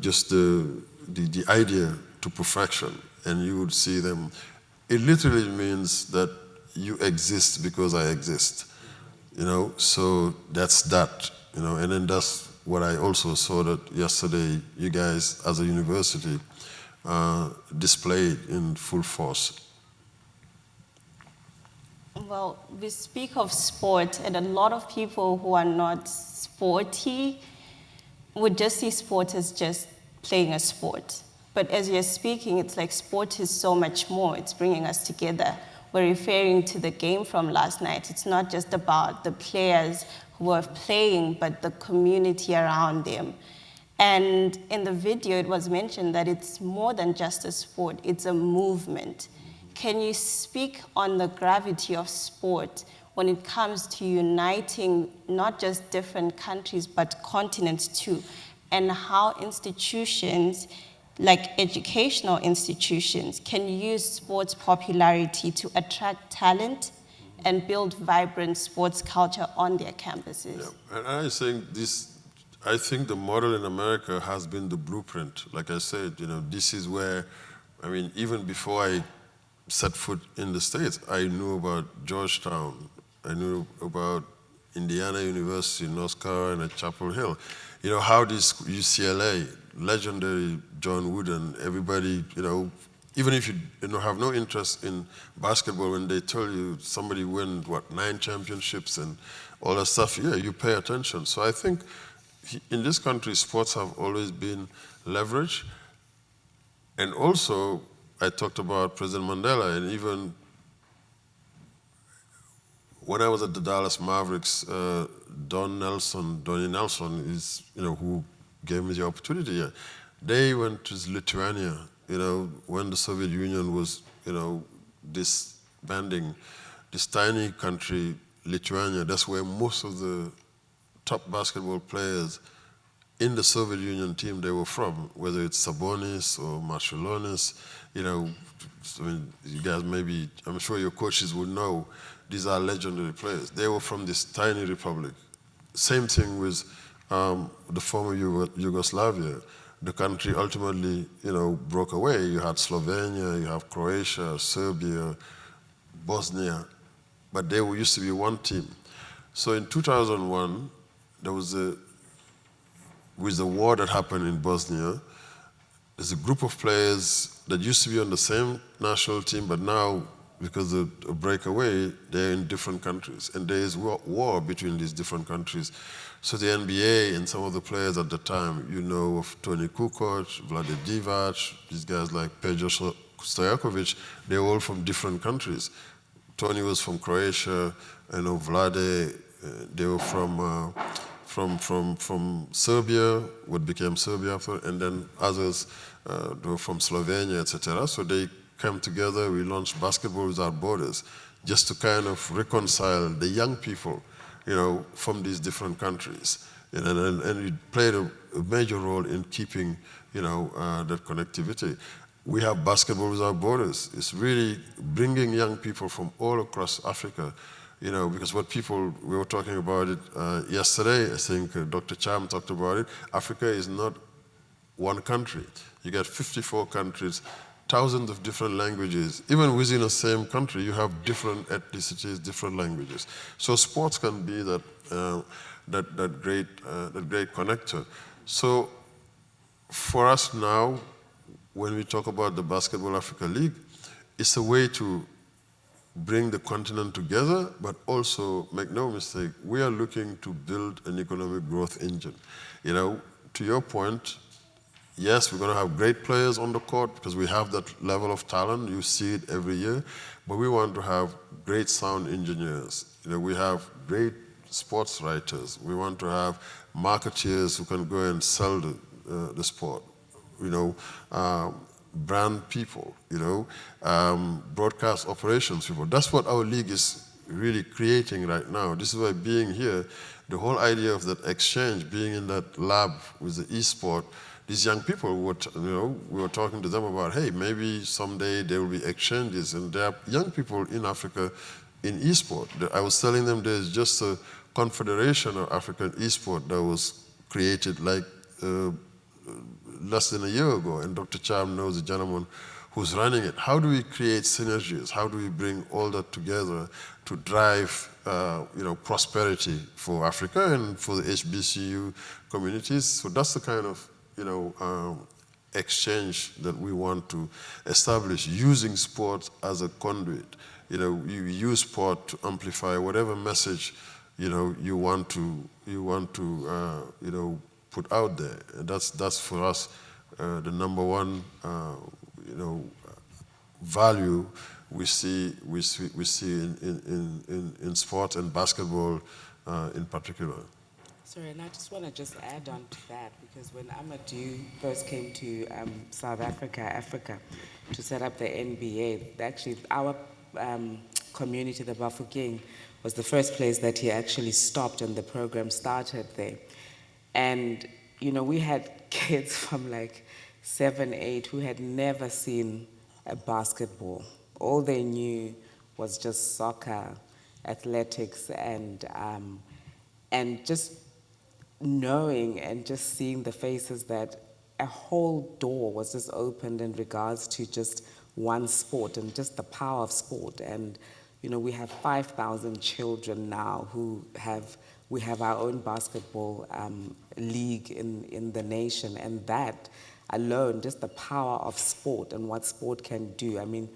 just the idea to perfection, and you would see them. It literally means that you exist because I exist, so that's that, and then that's what I also saw that yesterday you guys as a university displayed in full force. Well, we speak of sport, and a lot of people who are not sporty would just see sport as just playing a sport. But as you're speaking, it's like sport is so much more. It's bringing us together. We're referring to the game from last night. It's not just about the players who are playing, but the community around them. And in the video, it was mentioned that it's more than just a sport, it's a movement. Can you speak on the gravity of sport when it comes to uniting not just different countries, but continents too, and how institutions, like educational institutions, can use sports popularity to attract talent and build vibrant sports culture on their campuses? Yeah. And I think the model in America has been the blueprint. Like I said, this is where, even before I set foot in the States, I knew about Georgetown, I knew about Indiana University, North Carolina, Chapel Hill. How this UCLA, legendary John Wooden, everybody, even if you have no interest in basketball, when they tell you somebody win, 9 championships and all that stuff, yeah, you pay attention. So I think in this country, sports have always been leveraged. And also, I talked about President Mandela, and even when I was at the Dallas Mavericks, Donnie Nelson is, who gave me the opportunity here. They went to Lithuania, when the Soviet Union was, disbanding. This tiny country, Lithuania, that's where most of the top basketball players in the Soviet Union team they were from, whether it's Sabonis or Marciulionis, you guys maybe, I'm sure your coaches would know, these are legendary players. They were from this tiny republic. Same thing with the former Yugoslavia. The country ultimately, broke away. You had Slovenia, you have Croatia, Serbia, Bosnia, but they used to be one team. So in 2001, there was with the war that happened in Bosnia, there's a group of players that used to be on the same national team, but now, because of a breakaway, they're in different countries. And there is war between these different countries. So the NBA and some of the players at the time, of Toni Kukoc, Vlade Divac, these guys like Pejo Stojakovic, they're all from different countries. Toni was from Croatia, Vlade, they were from Serbia, what became Serbia after, and then others they were from Slovenia, etc. So they came together, we launched Basketball Without Borders, just to kind of reconcile the young people, from these different countries. And it played a major role in keeping, that connectivity. We have Basketball Without Borders. It's really bringing young people from all across Africa, because we were talking about it yesterday, I think Dr. Cham talked about it. Africa is not one country. You got 54 countries, thousands of different languages. Even within the same country, you have different ethnicities, different languages. So sports can be that great connector. So for us now, when we talk about the Basketball Africa League, it's a way to bring the continent together, but also, make no mistake, we are looking to build an economic growth engine. To your point, Yes, we're going to have great players on the court because we have that level of talent. You see it every year. But we want to have great sound engineers. We have great sports writers. We want to have marketeers who can go and sell the sport. Brand people, broadcast operations people. That's what our league is really creating right now. This is why being here, the whole idea of that exchange, being in that lab with the e-sport, these young people, we were talking to them about, hey, maybe someday there will be exchanges, and there are young people in Africa in e-sport. I was telling them there's just a confederation of African e-sport that was created like less than a year ago, and Dr. Cham knows the gentleman who's running it. How do we create synergies? How do we bring all that together to drive prosperity for Africa and for the HBCU communities? So that's the kind of exchange that we want to establish, using sport as a conduit. You use sport to amplify whatever message you want to put out there. And that's for us the number one value we see in sport and basketball in particular. Sorry, and I just want to add on to that, because when Amadou first came to South Africa, to set up the NBA, actually our community, the Bafokeng, was the first place that he actually stopped, and the program started there. And, we had kids from like 7, 8 who had never seen a basketball. All they knew was just soccer, athletics, and just knowing and just seeing the faces that a whole door was just opened in regards to just one sport and just the power of sport. And we have 5,000 children now we have our own basketball league in the nation, and that alone, just the power of sport and what sport can do. I mean,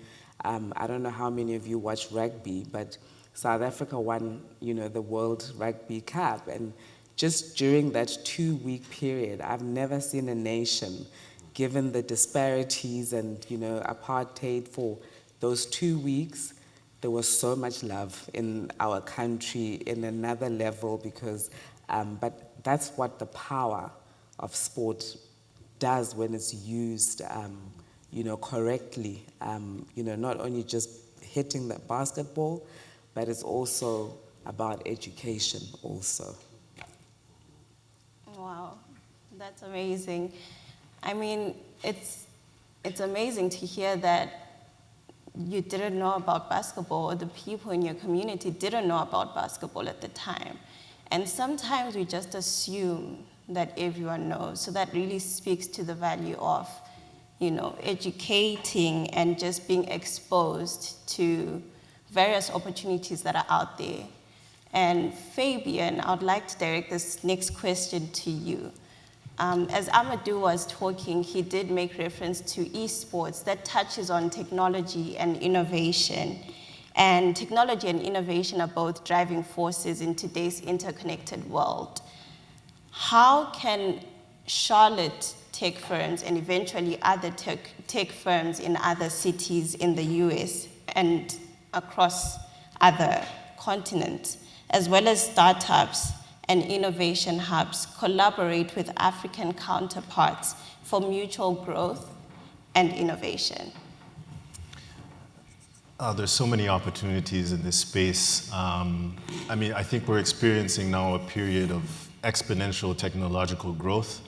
I don't know how many of you watch rugby, but South Africa won, the World Rugby Cup, and just during that 2-week period, I've never seen a nation, given the disparities and, apartheid, for those 2 weeks, there was so much love in our country in another level, because, but that's what the power of sport does when it's used, correctly. Not only just hitting the basketball, but it's also about education also. Wow, that's amazing. I mean, it's amazing to hear that you didn't know about basketball, or the people in your community didn't know about basketball at the time. And sometimes we just assume that everyone knows. So that really speaks to the value of, educating and just being exposed to various opportunities that are out there. And Fabian, I would like to direct this next question to you. As Amadou was talking, he did make reference to esports that touches on technology and innovation. And technology and innovation are both driving forces in today's interconnected world. How can Charlotte tech firms and eventually other tech firms in other cities in the US and across other continents, as well as startups and innovation hubs, collaborate with African counterparts for mutual growth and innovation? There's so many opportunities in this space. I think we're experiencing now a period of exponential technological growth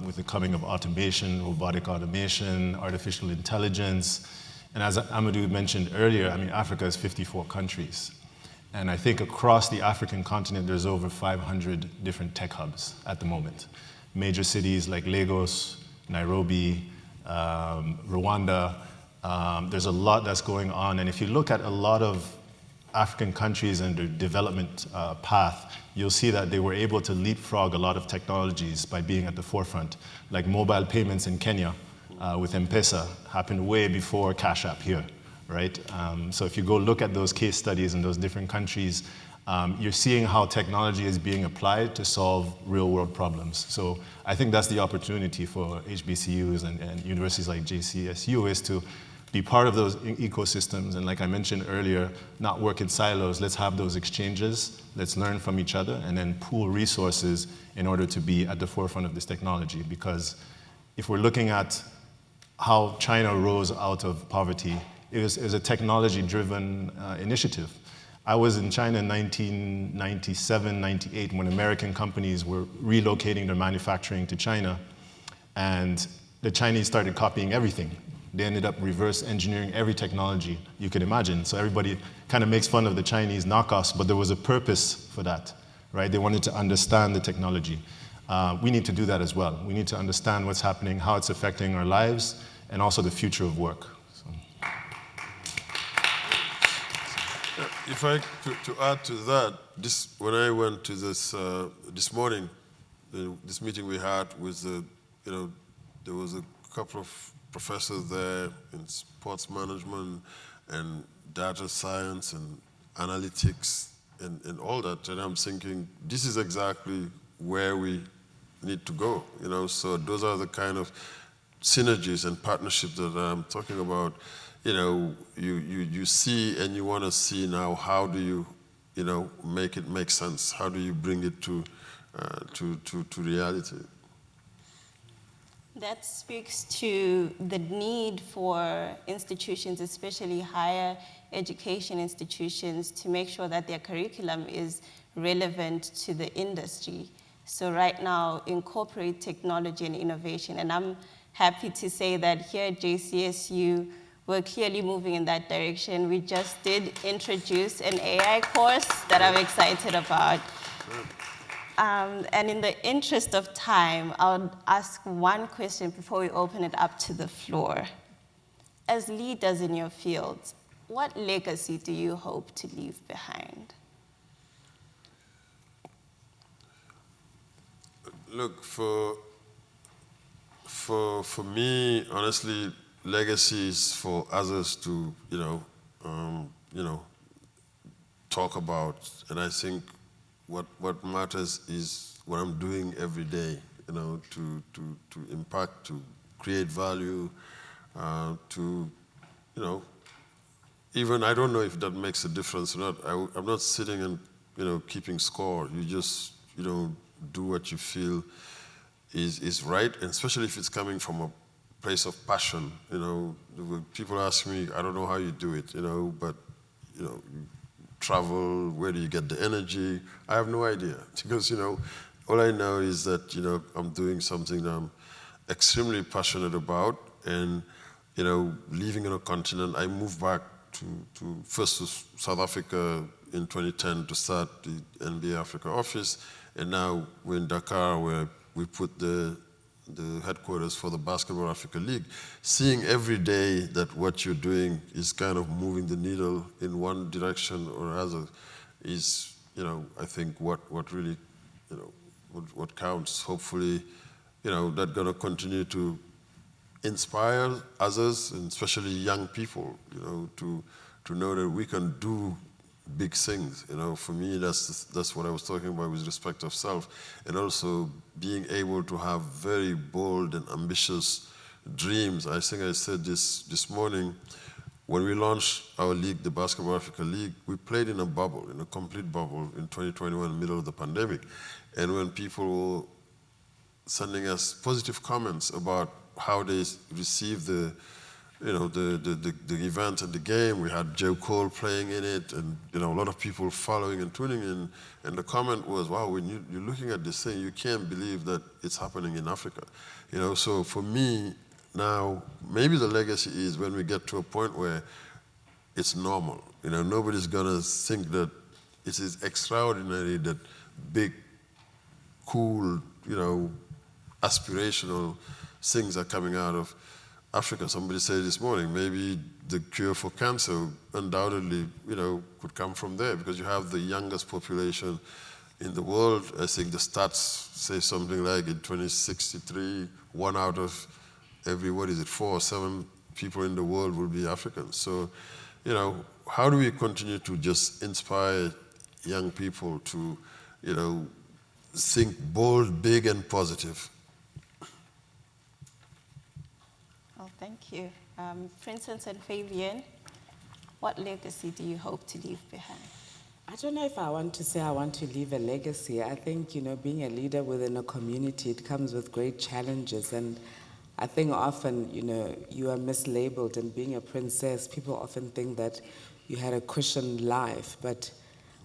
with the coming of automation, robotic automation, artificial intelligence. And as Amadou mentioned earlier, Africa is 54 countries. And I think across the African continent, there's over 500 different tech hubs at the moment. Major cities like Lagos, Nairobi, Rwanda. There's a lot that's going on. And if you look at a lot of African countries and their development path, you'll see that they were able to leapfrog a lot of technologies by being at the forefront. Like mobile payments in Kenya with M-Pesa happened way before Cash App here. Right? So if you go look at those case studies in those different countries, you're seeing how technology is being applied to solve real-world problems. So I think that's the opportunity for HBCUs and universities like JCSU, is to be part of those ecosystems. And like I mentioned earlier, not work in silos. Let's have those exchanges. Let's learn from each other and then pool resources in order to be at the forefront of this technology. Because if we're looking at how China rose out of poverty, it was a technology-driven initiative. I was in China in 1997, 98, when American companies were relocating their manufacturing to China, and the Chinese started copying everything. They ended up reverse engineering every technology you could imagine. So everybody kind of makes fun of the Chinese knockoffs, but there was a purpose for that, right? They wanted to understand the technology. We need to do that as well. We need to understand what's happening, how it's affecting our lives, and also the future of work. If I to add to that, when I went to this morning, this meeting we had with there was a couple of professors there in sports management and data science and analytics and all that, and I'm thinking this is exactly where we need to go. So those are the kind of synergies and partnerships that I'm talking about. You see and you want to see now, how do you, make it make sense? How do you bring it to reality? That speaks to the need for institutions, especially higher education institutions, to make sure that their curriculum is relevant to the industry. So right now, incorporate technology and innovation. And I'm happy to say that here at JCSU, we're clearly moving in that direction. We just did introduce an AI course that I'm excited about. And in the interest of time, I'll ask one question before we open it up to the floor. As leaders in your fields, what legacy do you hope to leave behind? Look, for me, honestly, legacy is for others to, talk about. And I think what matters is what I'm doing every day, to impact, to create value, even, I don't know if that makes a difference or not. I'm not sitting and, keeping score. You just, do what you feel is right, and especially if it's coming from a place of passion. People ask me, I don't know how you do it, but, you travel, where do you get the energy? I have no idea, because, all I know is that, I'm doing something that I'm extremely passionate about, and, living in a continent, I moved back first to South Africa in 2010 to start the NBA Africa office, and now we're in Dakar, where we put the headquarters for the Basketball Africa League. Seeing every day that what you're doing is kind of moving the needle in one direction or other is, I think what really, what counts. Hopefully, that's gonna continue to inspire others, and especially young people, to know that we can do big things. For me, that's what I was talking about with respect of self, and also being able to have very bold and ambitious dreams. I think I said this morning, when we launched our league, the Basketball Africa League, we played in a bubble, in a complete bubble in 2021, in the middle of the pandemic. And when people were sending us positive comments about how they received the event and the game, we had Joe Cole playing in it, and a lot of people following and tuning in. And the comment was, "Wow, when you're looking at this thing, you can't believe that it's happening in Africa." So for me now, maybe the legacy is when we get to a point where it's normal. Nobody's gonna think that it is extraordinary that big, cool, aspirational things are coming out of Africa. Somebody said this morning, maybe the cure for cancer undoubtedly, could come from there, because you have the youngest population in the world. I think the stats say something like in 2063, 1 out of every, 4 or 7 people in the world will be Africans. So, how do we continue to just inspire young people to, think bold, big, and positive. Well, thank you. Princess and Fabian, what legacy do you hope to leave behind? I don't know if I want to say I want to leave a legacy. I think, being a leader within a community, it comes with great challenges. And I think often, you are mislabeled. And being a princess, people often think that you had a cushioned life. But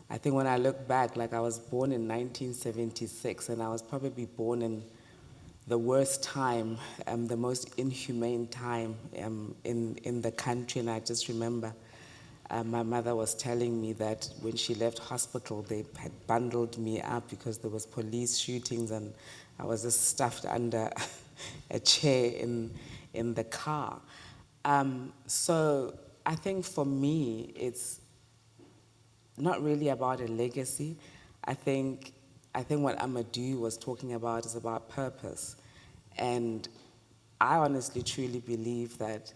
I think when I look back, like I was born in 1976, and I was probably born in the worst time, the most inhumane time in the country. And I just remember my mother was telling me that when she left hospital, they had bundled me up because there was police shootings, and I was just stuffed under a chair in the car. So I think for me, it's not really about a legacy. I think what Amadou was talking about is about purpose. And I honestly, truly believe that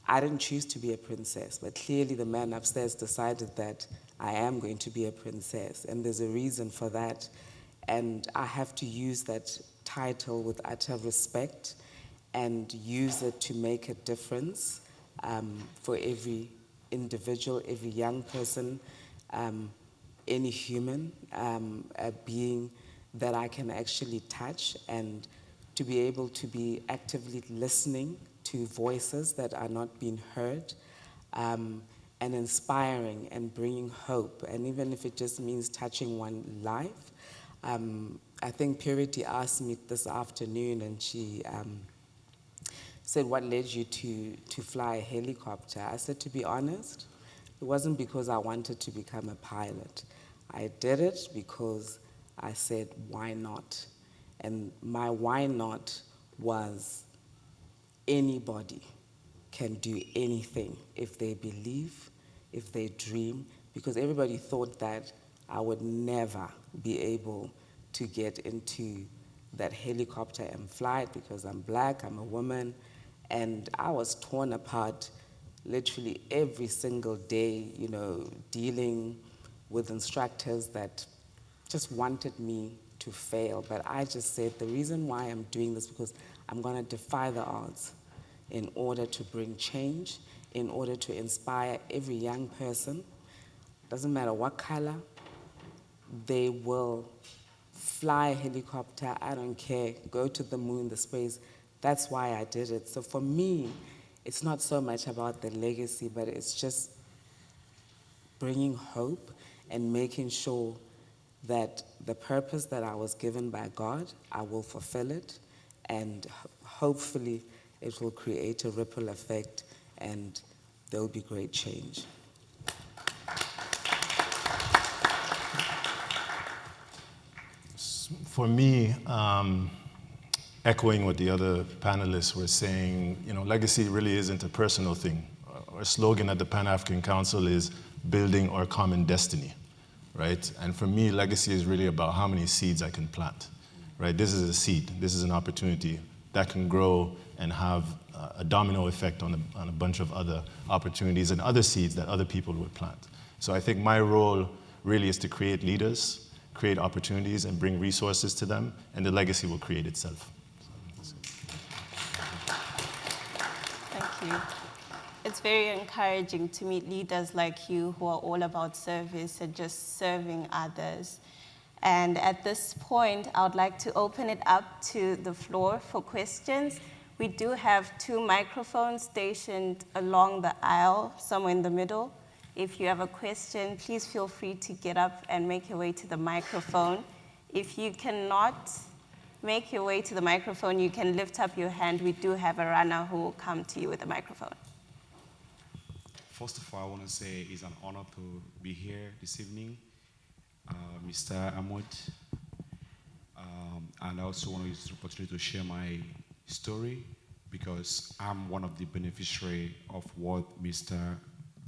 I didn't choose to be a princess, but clearly the man upstairs decided that I am going to be a princess, and there's a reason for that. And I have to use that title with utter respect and use it to make a difference for every individual, every young person, any human, a being that I can actually touch, and to be able to be actively listening to voices that are not being heard, and inspiring and bringing hope. And even if it just means touching one life, I think Purity asked me this afternoon, and she said, what led you to fly a helicopter? I said, to be honest, it wasn't because I wanted to become a pilot. I did it because I said, why not? And my why not was anybody can do anything if they believe, if they dream, because everybody thought that I would never be able to get into that helicopter and fly it because I'm black, I'm a woman, and I was torn apart literally every single day, dealing with instructors that just wanted me to fail. But I just said, the reason why I'm doing this because I'm going to defy the odds in order to bring change, in order to inspire every young person. Doesn't matter what color, they will fly a helicopter, I don't care, go to the moon, the space. That's why I did it. So for me, it's not so much about the legacy, but it's just bringing hope and making sure that the purpose that I was given by God, I will fulfill it, and hopefully it will create a ripple effect and there will be great change. For me, echoing what the other panelists were saying, legacy really isn't a personal thing. Our slogan at the Pan-African Council is building our common destiny, right? And for me, legacy is really about how many seeds I can plant, right? This is a seed. This is an opportunity that can grow and have a domino effect on a bunch of other opportunities and other seeds that other people would plant. So I think my role really is to create leaders, create opportunities, and bring resources to them, and the legacy will create itself. Thank you. It's very encouraging to meet leaders like you who are all about service and just serving others. And at this point, I would like to open it up to the floor for questions. We do have 2 microphones stationed along the aisle, somewhere in the middle. If you have a question, please feel free to get up and make your way to the microphone. If you cannot make your way to the microphone, you can lift up your hand. We do have a runner who will come to you with a microphone. First of all, I want to say it's an honor to be here this evening, Mr. Ahmad. And I also want to use this opportunity to share my story because I'm one of the beneficiaries of what Mr.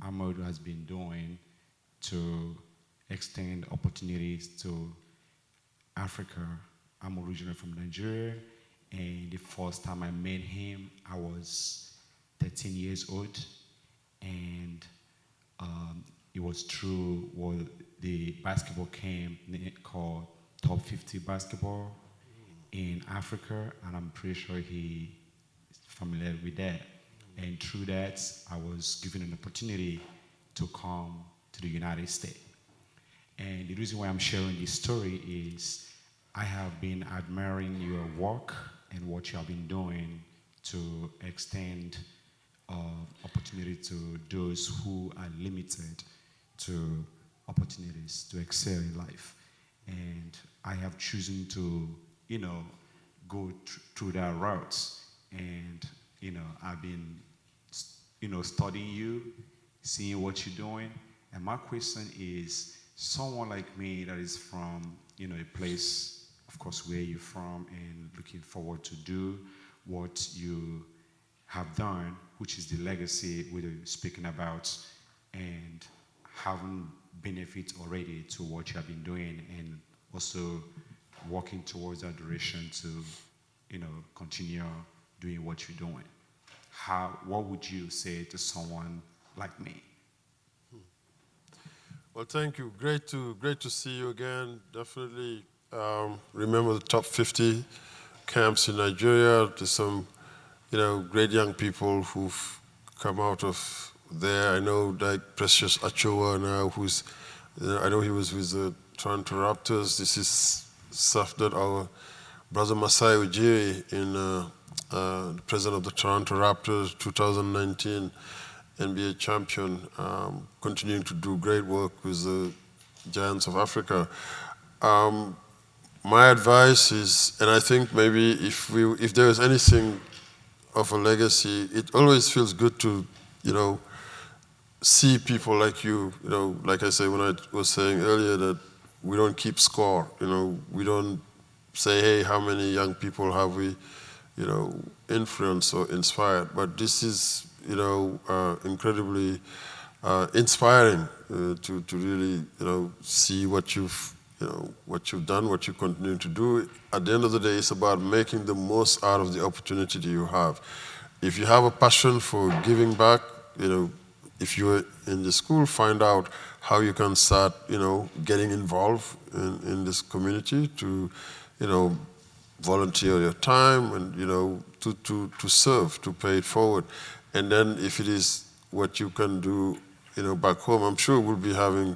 Ahmad has been doing to extend opportunities to Africa. I'm originally from Nigeria, and the first time I met him, I was 13 years old, and it was through the basketball camp called Top 50 Basketball in Africa, and I'm pretty sure he is familiar with that. And through that, I was given an opportunity to come to the United States. And the reason why I'm sharing this story is I have been admiring your work and what you have been doing to extend opportunity to those who are limited to opportunities to excel in life. And I have chosen to, go through that routes. And, I've been, studying you, seeing what you're doing. And my question is, someone like me that is from, a place, of course, where you're from, and looking forward to do what you have done, which is the legacy we're speaking about, and having benefit already to what you have been doing, and also working towards that direction to, continue doing what you're doing. What would you say to someone like me? Well, thank you. Great to see you again. Definitely remember the top 50 camps in Nigeria. There's some, great young people who've come out of there. I know like Precious Achoa now, I know he was with the Toronto Raptors. This is stuff that our brother Masai Ujiri, the president of the Toronto Raptors, 2019 NBA champion, continuing to do great work with the Giants of Africa. My advice is, and I think maybe if there is anything of a legacy, it always feels good to, see people like you, like I say when I was saying earlier that we don't keep score, we don't say, hey, how many young people have we, influenced or inspired, but this is, incredibly inspiring to really, see what you've done, what you continue to do. At the end of the day, it's about making the most out of the opportunity that you have. If you have a passion for giving back, if you're in the school, find out how you can start, getting involved in this community to, volunteer your time and, to serve, to pay it forward. And then if it is what you can do, back home, I'm sure we'll be having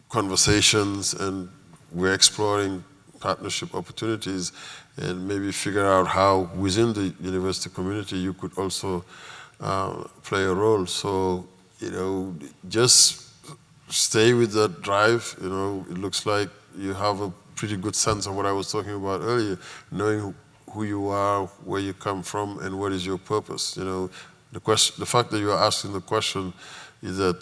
conversations, and we're exploring partnership opportunities and maybe figure out how within the university community you could also play a role. So, just stay with that drive. It looks like you have a pretty good sense of what I was talking about earlier, knowing who you are, where you come from, and what is your purpose. The fact that you are asking the question is that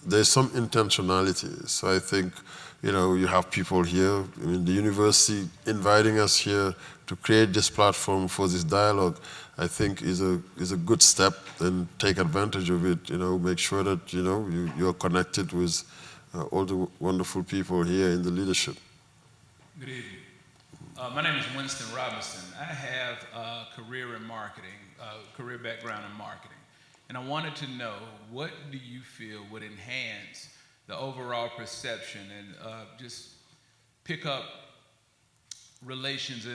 there's some intentionality. So I think, you have people here, the university inviting us here to create this platform for this dialogue, I think is a good step, and take advantage of it, make sure that, you're connected with all the wonderful people here in the leadership. Good evening. My name is Winston Robinson. I have a career in marketing, career background in marketing. And I wanted to know, what do you feel would enhance the overall perception and just pick up relations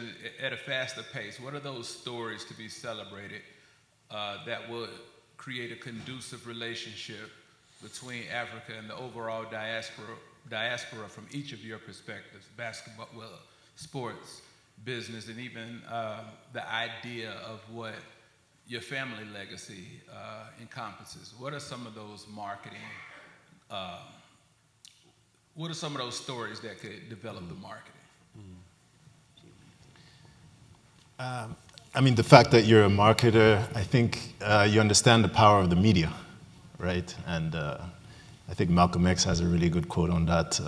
at a faster pace? What are those stories to be celebrated that would create a conducive relationship between Africa and the overall diaspora from each of your perspectives, basketball, sports, business, and even the idea of what your family legacy encompasses? What are some of those marketing, what are some of those stories that could develop the marketing? The fact that you're a marketer, I think you understand the power of the media, right? And I think Malcolm X has a really good quote on that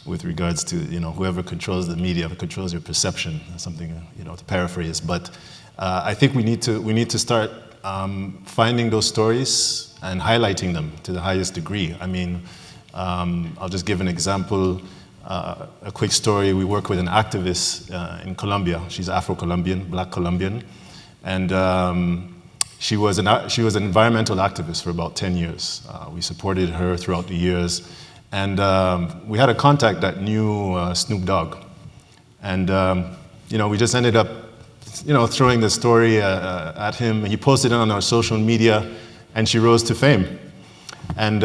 with regards to, whoever controls the media controls your perception, something, to paraphrase. But I think we need to start finding those stories and highlighting them to the highest degree. I'll just give an example, a quick story. We work with an activist in Colombia. She's Afro-Colombian, Black Colombian. And She was an environmental activist for about 10 years. We supported her throughout the years. And we had a contact that knew Snoop Dogg. And we just ended up throwing the story at him. He posted it on our social media, and she rose to fame. And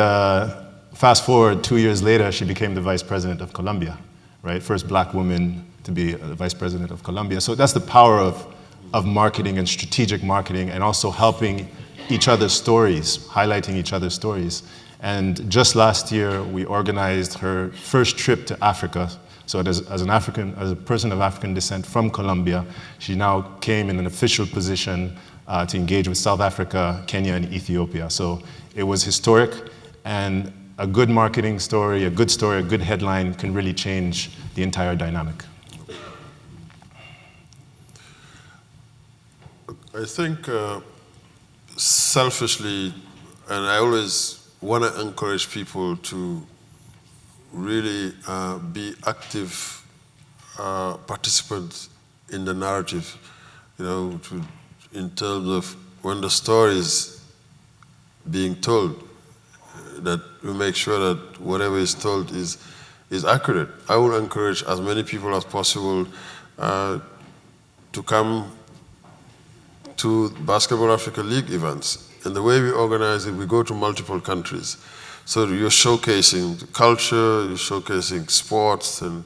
fast forward 2 years later, she became the vice president of Colombia, right? First black woman to be the vice president of Colombia. So that's the power of marketing and strategic marketing, and also helping each other's stories, highlighting each other's stories. And just last year, we organized her first trip to Africa. So as a person of African descent from Colombia, she now came in an official position to engage with South Africa, Kenya, and Ethiopia. So it was historic, and a good marketing story, a good headline can really change the entire dynamic. I think selfishly, and I always want to encourage people to really be active participants in the narrative, in terms of when the story is being told, that we make sure that whatever is told is accurate. I would encourage as many people as possible to come to Basketball Africa League events. And the way we organize it, we go to multiple countries. So you're showcasing culture, you're showcasing sports and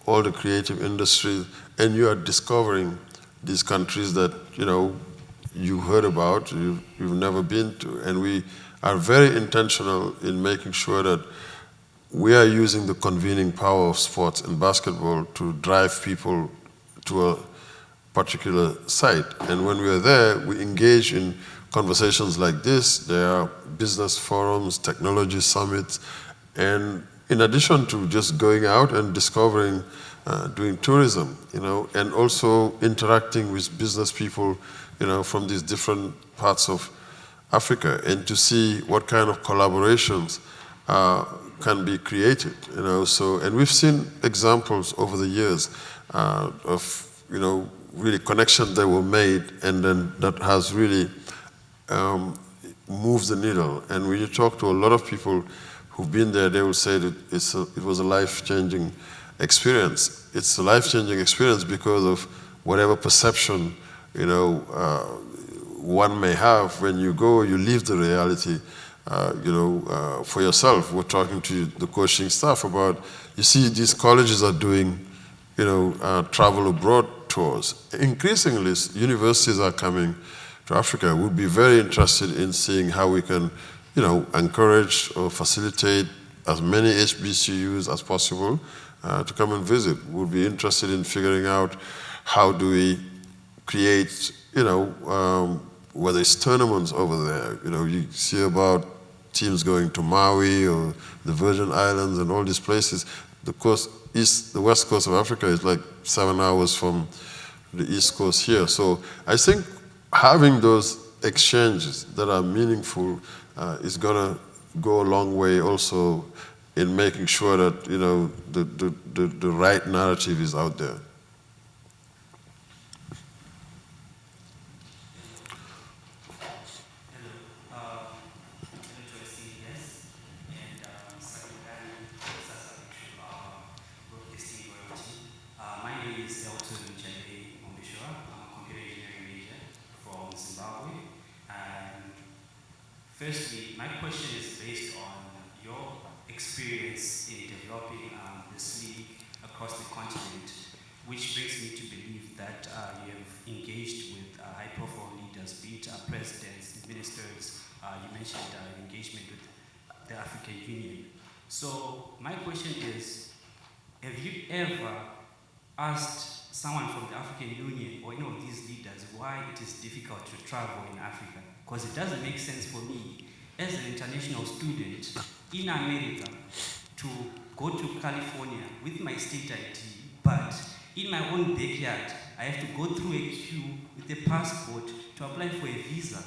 all the creative industries, and you are discovering these countries that you heard about, you've never been to. And we are very intentional in making sure that we are using the convening power of sports and basketball to drive people to a particular site. And when we are there, we engage in conversations like this. There are business forums, technology summits, and in addition to just going out and discovering, doing tourism, and also interacting with business people, from these different parts of Africa, and to see what kind of collaborations can be created, So, and we've seen examples over the years of, really connections that were made, and then that has really moved the needle. And when you talk to a lot of people who've been there, they will say that it was a life-changing experience. It's a life-changing experience because of whatever perception, one may have. When you go, you live the reality, for yourself. We're talking to the coaching staff about, you see these colleges are doing, travel abroad tours. Increasingly, universities are coming to Africa. We'd be very interested in seeing how we can, encourage or facilitate as many HBCUs as possible to come and visit. We'd be interested in figuring out how do we create, whether it's tournaments over there. You see about teams going to Maui or the Virgin Islands and all these places. The west coast of Africa is like 7 hours from the east coast here. So I think having those exchanges that are meaningful is going to go a long way also in making sure that the right narrative is out there. Firstly, my question is based on your experience in developing this league across the continent, which brings me to believe that you have engaged with high-profile leaders, be it presidents, ministers. You mentioned engagement with the African Union. So my question is, have you ever asked someone from the African Union or any of these leaders why it is difficult to travel in Africa? Because it doesn't make sense for me as an international student in America to go to California with my state ID, but in my own backyard, I have to go through a queue with a passport to apply for a visa.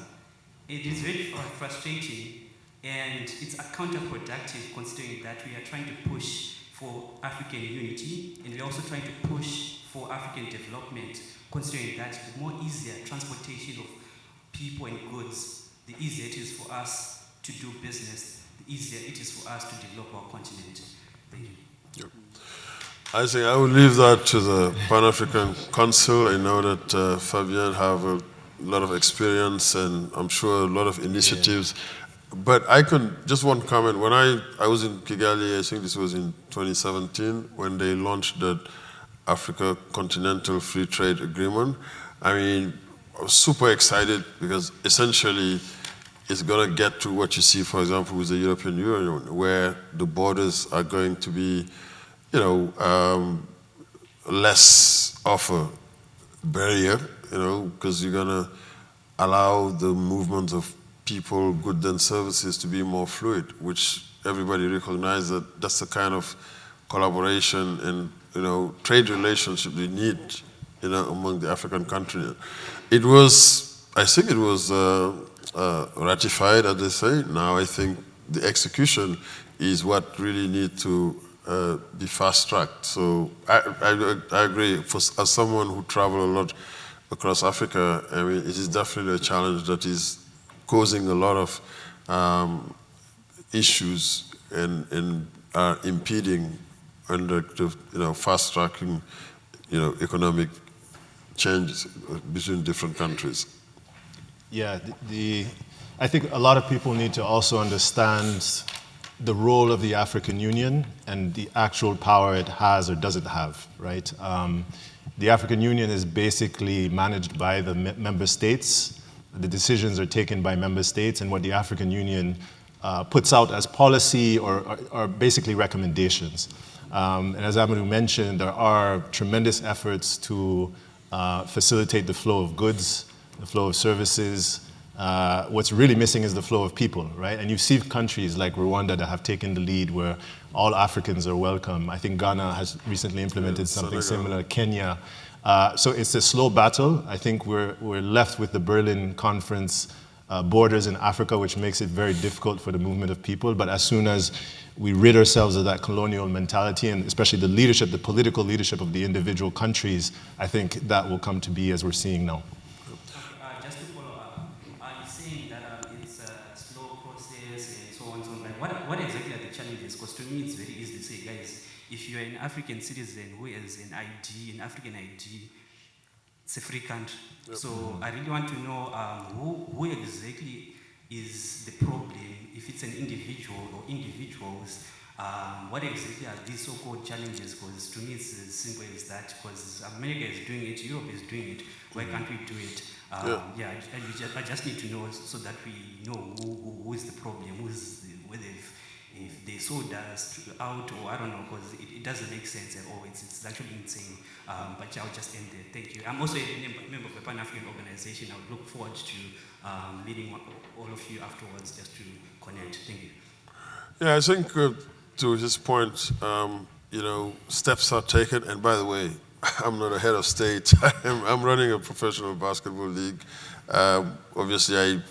It is very frustrating, and it's counterproductive considering that we are trying to push for African unity, and we're also trying to push for African development, considering that the more easier transportation of people and goods, the easier it is for us to do business, the easier it is for us to develop our continent. Thank you. Yep. I think I will leave that to the Pan-African Council. I know that Fabien have a lot of experience and I'm sure a lot of initiatives. Yeah. But I can, just one comment. When I was in Kigali, I think this was in 2017, when they launched the Africa Continental Free Trade Agreement. I mean, I was super excited because essentially it's going to get to what you see, for example, with the European Union, where the borders are going to be, you know, less of a barrier, you know, because you're going to allow the movement of people, goods and services to be more fluid, which everybody recognizes that that's the kind of collaboration and, you know, trade relationship we need, you know, among the African continent. It was, I think it was ratified, as they say. Now I think the execution is what really needs to be fast-tracked. So I agree. As someone who travels a lot across Africa, I mean, it is definitely a challenge that is causing a lot of issues and are impeding under the, you know, fast-tracking, you know, economic changes between different countries. Yeah, I think a lot of people need to also understand the role of the African Union and the actual power it has or doesn't have, right? The African Union is basically managed by the member states. The decisions are taken by member states, and what the African Union puts out as policy or basically recommendations. And as Amadou mentioned, there are tremendous efforts to facilitate the flow of goods, the flow of services. What's really missing is the flow of people, right? And you see countries like Rwanda that have taken the lead where all Africans are welcome. I think Ghana has recently implemented something similar, Kenya. So it's a slow battle. I think we're left with the Berlin Conference borders in Africa, which makes it very difficult for the movement of people. But as soon as we rid ourselves of that colonial mentality, and especially the leadership, the political leadership of the individual countries, I think that will come to be as we're seeing now. Just to follow up, are you saying that it's a slow process and so on and so on? Like what exactly are the challenges? Because to me, it's very easy to say, guys, if you're an African citizen who has an ID, an African ID, it's a free country. Yep. So I really want to know who exactly is the problem, if it's an individual or individuals, what exactly are these so-called challenges? Because to me it's as simple as that, because America is doing it, Europe is doing it, why can't we do it? I just need to know so that we know who is the problem, whether if they sold us out or I don't know, because it doesn't make sense at all. It's actually insane. But I'll just end there. Thank you. I'm also a member of a Pan-African organization. I would look forward to meeting all of you afterwards just to connect. Thank you. Yeah, I think to his point, you know, steps are taken. And by the way, I'm not a head of state. I'm running a professional basketball league. Obviously, I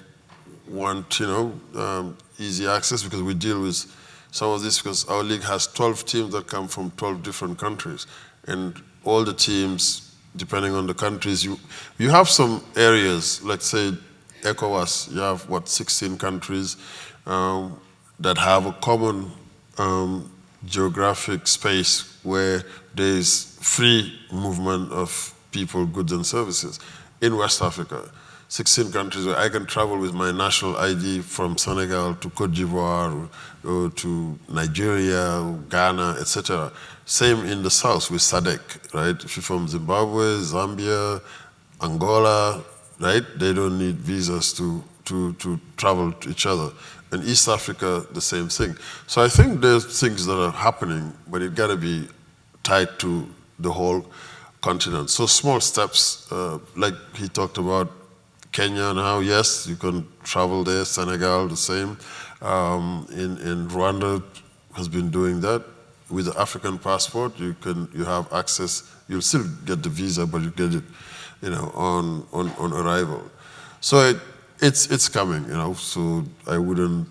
want, you know, easy access because we deal with some of this because our league has 12 teams that come from 12 different countries. And all the teams, depending on the countries, you have some areas, let's say ECOWAS, you have, 16 countries that have a common geographic space where there's free movement of people, goods, and services. In West Africa, 16 countries where I can travel with my national ID from Senegal to Cote d'Ivoire or to Nigeria, Ghana, etc. Same in the south with SADC, right? If you're from Zimbabwe, Zambia, Angola, right? They don't need visas to travel to each other. And East Africa, the same thing. So I think there's things that are happening, but it got to be tied to the whole continent. So small steps, like he talked about Kenya now, yes, you can travel there, Senegal, the same. In Rwanda has been doing that. With the African passport, you have access, you'll still get the visa, but you get it, you know, on arrival. So it's coming, you know, so I wouldn't,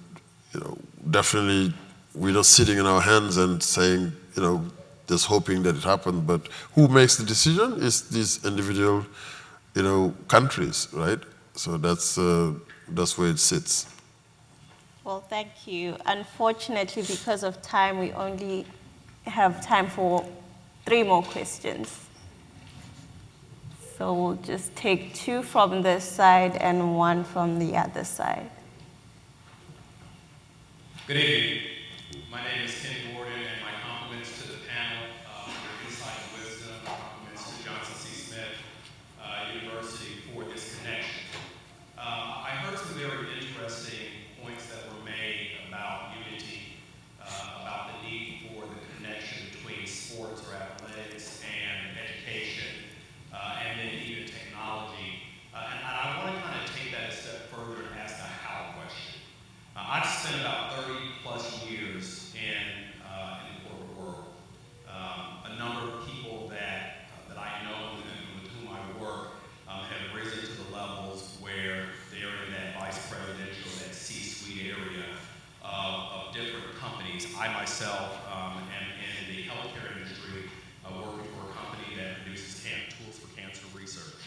you know, definitely we're not sitting in our hands and saying, you know, just hoping that it happens, but who makes the decision is these individual, you know, countries, right? So that's where it sits. Well, thank you. Unfortunately, because of time, we only have time for 3 more questions. So we'll just take 2 from this side and 1 from the other side. Good evening. My name is Kenny Gordon, and my compliments to the panel for your insight and wisdom. Compliments to Johnson C. Smith University for this connection. I heard some very interesting points that were made about unity, about the need for the connection between sports or athletics and education, and then even technology. And I want to kind of take that a step further and ask a how question. I've spent about 30 plus years in the corporate world. A number of people that I know and with whom I work have risen to the levels where they're in that vice presidential, that C-suite area of different companies. I myself am in the healthcare industry, working for a company that produces tools for cancer research.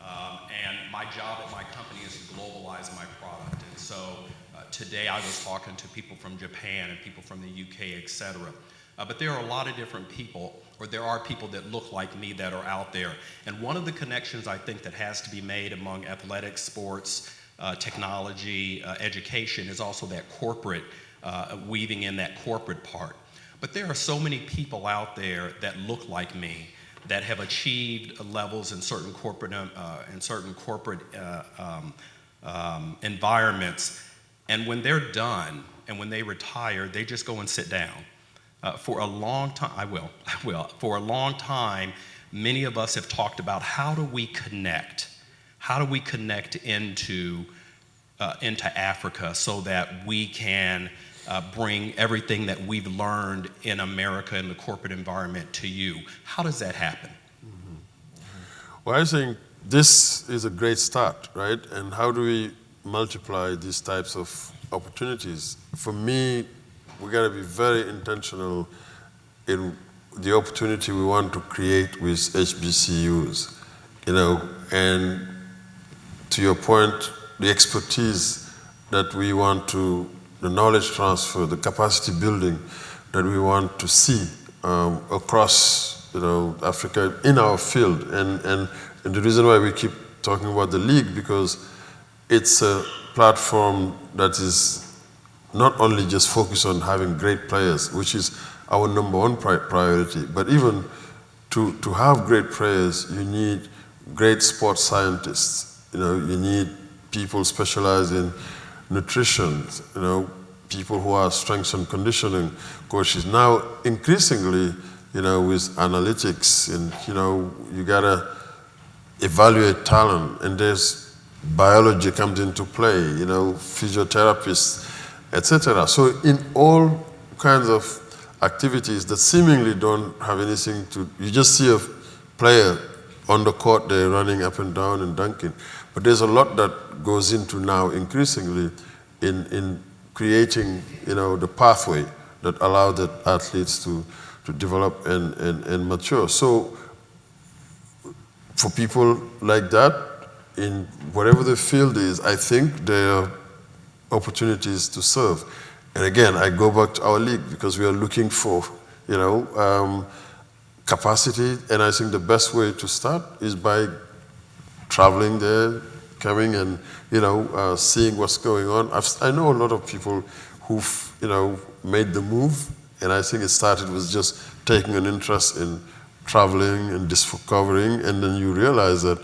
And my job at my company is to globalize my product. And so today I was talking to people from Japan and people from the UK, et cetera. But there are a lot of different people, or there are people that look like me that are out there. And one of the connections I think that has to be made among athletics, sports, technology, education is also that corporate, weaving in that corporate part. But there are so many people out there that look like me that have achieved levels in certain corporate environments. And when they're done and when they retire, they just go and sit down. For a long time, I will. For a long time, many of us have talked about how do we connect? How do we connect into Africa so that we can bring everything that we've learned in America in the corporate environment to you? How does that happen? Well, I think this is a great start, right? And how do we multiply these types of opportunities? For me, we got to be very intentional in the opportunity we want to create with HBCUs, and to your point, the expertise that we want to, the knowledge transfer, the capacity building that we want to see across, Africa in our field. And the reason why we keep talking about the league, because it's a platform that is not only just focused on having great players, which is our number one priority, but even to have great players, you need great sports scientists. You need people specialized in nutrition, people who are strength and conditioning coaches. Now, increasingly, with analytics, and you gotta evaluate talent, and there's biology comes into play, physiotherapists, etc. So in all kinds of activities that seemingly don't have anything to, you just see a player on the court there running up and down and dunking. But there's a lot that goes into now increasingly in creating, the pathway that allow the athletes to develop and mature. So for people like that, in whatever the field is, I think there are opportunities to serve. And again, I go back to our league because we are looking for, capacity. And I think the best way to start is by traveling there, coming and, seeing what's going on. I know a lot of people who've, made the move. And I think it started with just taking an interest in traveling and discovering. And then you realize that,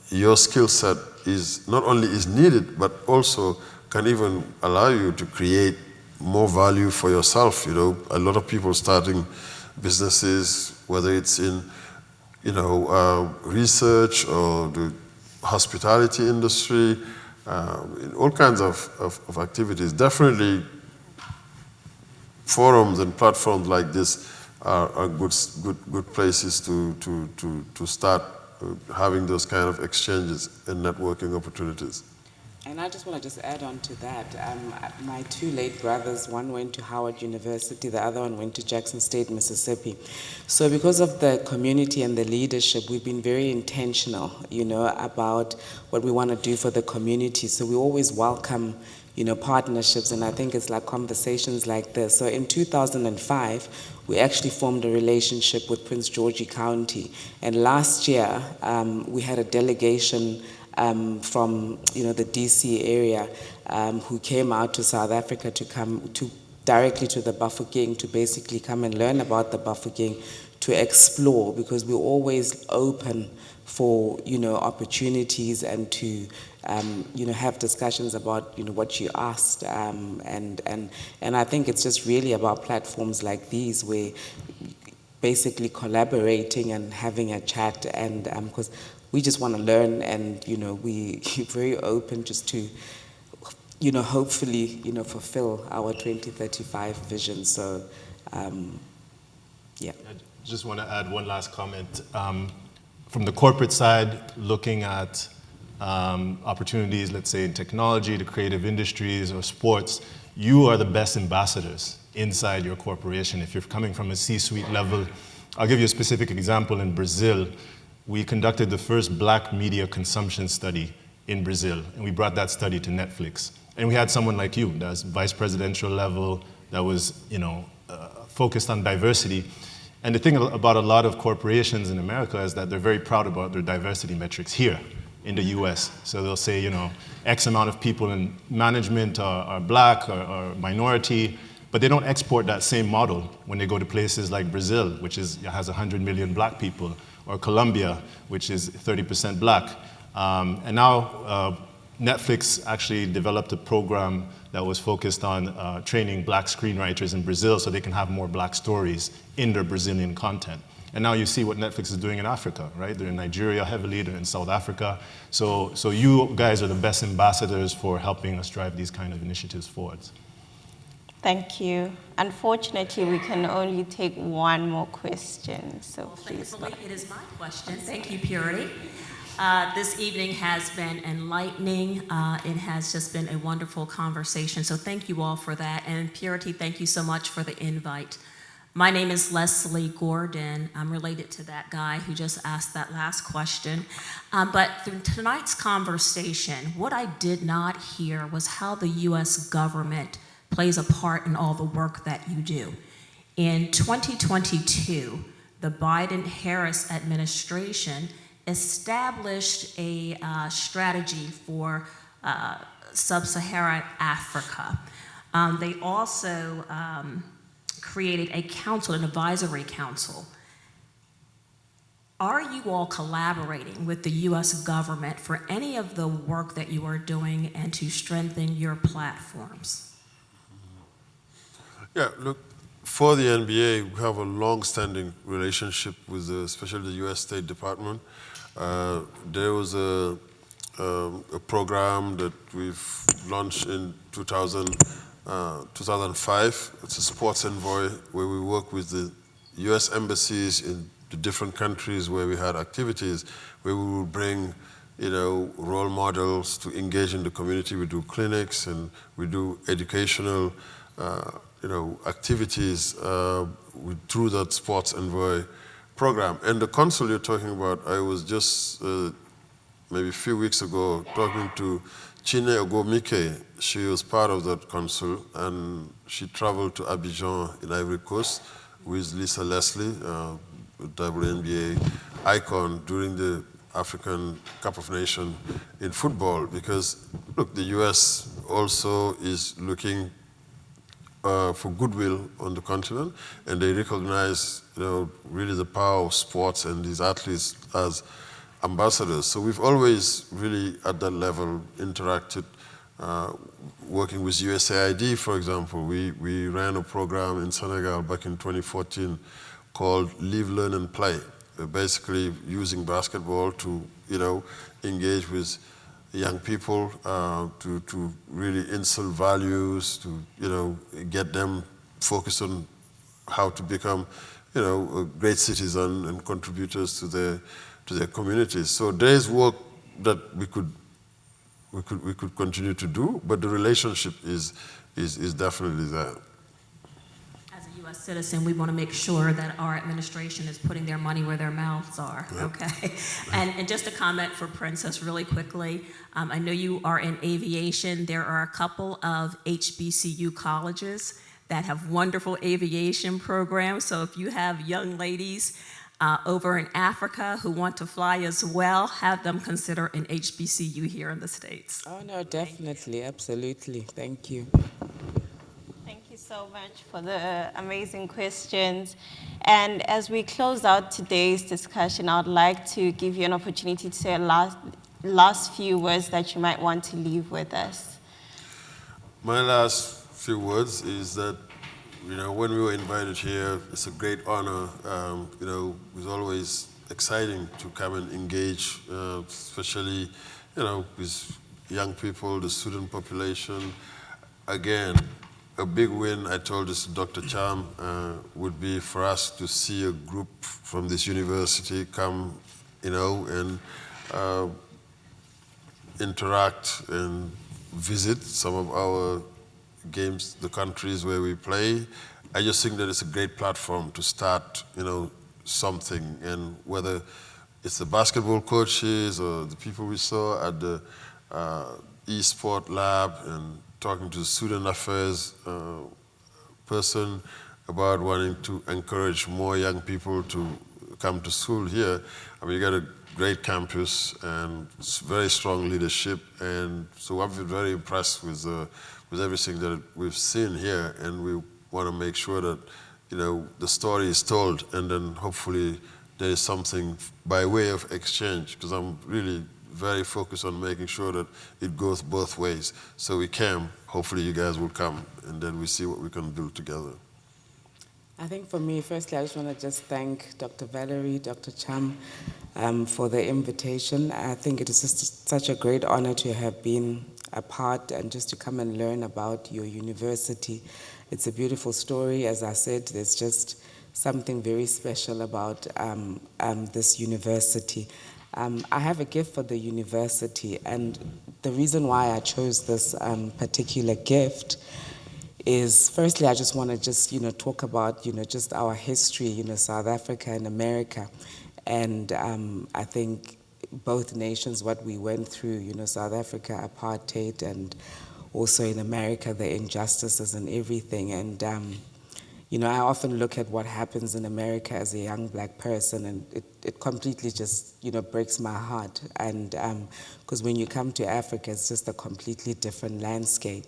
your skill set is not only is needed, but also can even allow you to create more value for yourself. A lot of people starting businesses, whether it's in, research or the hospitality industry, in all kinds of activities. Definitely, forums and platforms like this are good places to start having those kind of exchanges and networking opportunities. And I just want to just add on to that. My two late brothers, one went to Howard University, the other one went to Jackson State, Mississippi. So because of the community and the leadership, we've been very intentional, about what we want to do for the community. So we always welcome, partnerships, and I think it's like conversations like this. So in 2005, we actually formed a relationship with Prince George County. And last year, we had a delegation from the DC area who came out to South Africa to come to directly to the Bafokeng to basically come and learn about the Bafokeng, to explore, because we're always open for opportunities and to have discussions about what you asked, and I think it's just really about platforms like these where basically collaborating and having a chat, and because we just want to learn, and we're very open just to hopefully fulfill our 2035 vision. So yeah. I just want to add one last comment. From the corporate side, looking at opportunities, let's say in technology, the creative industries, or sports, you are the best ambassadors inside your corporation. If you're coming from a C-suite level, I'll give you a specific example. In Brazil, we conducted the first black media consumption study in Brazil, and we brought that study to Netflix. And we had someone like you, that's vice presidential level, that was, focused on diversity. And the thing about a lot of corporations in America is that they're very proud about their diversity metrics here in the US. So they'll say, X amount of people in management are black or minority, but they don't export that same model when they go to places like Brazil, which has 100 million black people, or Colombia, which is 30% black. And now Netflix actually developed a program that was focused on training black screenwriters in Brazil so they can have more black stories in their Brazilian content. And now you see what Netflix is doing in Africa, right? They're in Nigeria heavily, they're in South Africa. So you guys are the best ambassadors for helping us drive these kind of initiatives forward. Thank you. Unfortunately, we can only take one more question, so please. Thankfully, it is my question. Thank you, Purity. This evening has been enlightening. It has just been a wonderful conversation, so thank you all for that. And Purity, thank you so much for the invite. My name is Leslie Gordon. I'm related to that guy who just asked that last question. But through tonight's conversation, what I did not hear was how the U.S. government plays a part in all the work that you do. In 2022, the Biden-Harris administration established a strategy for sub-Saharan Africa. They also created a council, an advisory council. Are you all collaborating with the U.S. government for any of the work that you are doing and to strengthen your platforms? Yeah, look, for the NBA, we have a long-standing relationship with especially the U.S. State Department. There was a program that we've launched in 2005. It's a sports envoy where we work with the U.S. embassies in the different countries where we had activities, where we would bring role models to engage in the community. We do clinics and we do educational activities through that sports envoy program. And the council you're talking about, I was just maybe a few weeks ago talking to Chine Ogomike. She was part of that council, and she traveled to Abidjan in Ivory Coast with Lisa Leslie, WNBA icon, during the African Cup of Nations in football. Because, look, the U.S. also is looking for goodwill on the continent, and they recognize, really the power of sports and these athletes as ambassadors. So we've always really, at that level, interacted, working with USAID, for example. We ran a program in Senegal back in 2014 called Live, Learn, and Play, basically using basketball to, engage with young people, to really instill values, to get them focused on how to become a great citizen and contributors to their communities. So there's work that we we could continue to do, but the relationship is definitely there. As a U.S. citizen, we want to make sure that our administration is putting their money where their mouths are, okay? And just a comment for Princess really quickly. I know you are in aviation. There are a couple of HBCU colleges that have wonderful aviation programs. So if you have young ladies over in Africa who want to fly as well, have them consider an HBCU here in the States. Oh, no, definitely, absolutely. Thank you. Thank you so much for the amazing questions. And as we close out today's discussion, I'd like to give you an opportunity to say a last few words that you might want to leave with us. My last few words is that, when we were invited here, it's a great honor. It's always exciting to come and engage, especially, with young people, the student population. Again, a big win, I told this to Dr. Cham, would be for us to see a group from this university come, and interact and visit some of our games, the countries where we play. I just think that it's a great platform to start, something, and whether it's the basketball coaches or the people we saw at the e-sport lab and talking to the student affairs person about wanting to encourage more young people to come to school here. I mean, you got a great campus and very strong leadership, and so I've been very impressed with everything that we've seen here, and we want to make sure that the story is told, and then hopefully there is something by way of exchange, because I'm really very focused on making sure that it goes both ways. So we came, hopefully you guys will come, and then we see what we can build together. I think for me, firstly, I just want to just thank Dr. Valerie, Dr. Cham, for the invitation. I think it is just such a great honor to have been a part and just to come and learn about your university. It's a beautiful story. As I said, there's just something very special about this university. I have a gift for the university, and the reason why I chose this particular gift is, firstly, I just want to just, talk about, just our history, South Africa and America. And I think both nations, what we went through, South Africa, apartheid, and also in America, the injustices and everything. And, I often look at what happens in America as a young black person, and it completely just, breaks my heart. And because when you come to Africa, it's just a completely different landscape.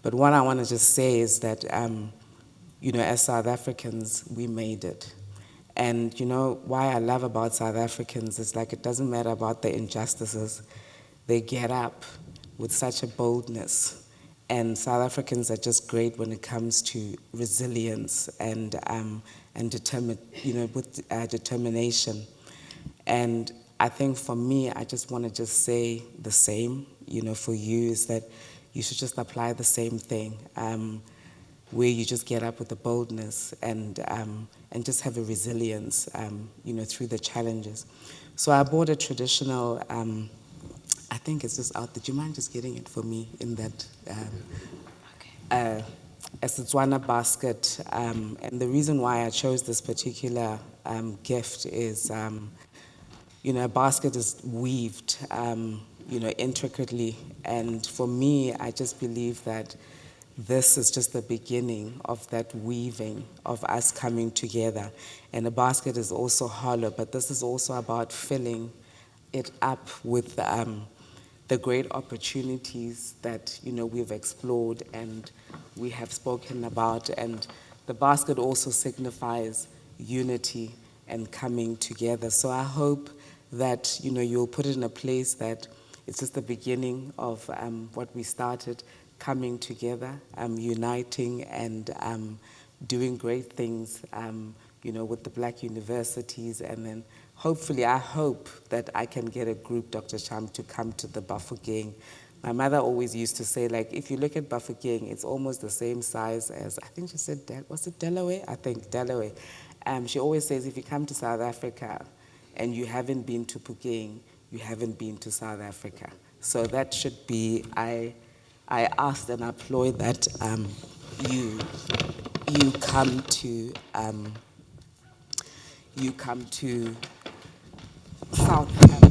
But what I want to just say is that, as South Africans, we made it. And why I love about South Africans is it doesn't matter about the injustices. They get up with such a boldness. And South Africans are just great when it comes to resilience and determination. And I think for me, I just want to just say the same, for you, is that you should just apply the same thing, where you just get up with the boldness and just have a resilience, through the challenges. So I bought a traditional, I think it's just out there. Do you mind just getting it for me in that? A Setswana basket. And the reason why I chose this particular gift is, a basket is weaved, intricately. And for me, I just believe that this is just the beginning of that weaving of us coming together. And a basket is also hollow, but this is also about filling it up with the great opportunities that we've explored and we have spoken about. And the basket also signifies unity and coming together. So I hope that you'll put it in a place that it's just the beginning of what we started, coming together, uniting, and doing great things, with the Black universities. And then hopefully, I hope that I can get a group, Dr. Cham, to come to the Bafokeng. My mother always used to say, if you look at Bafokeng, it's almost the same size as, I think she said, was it Delaware? I think Delaware. She always says, if you come to South Africa and you haven't been to Bafokeng, you haven't been to South Africa. So that should be, I asked and applaud that you come to Southampton.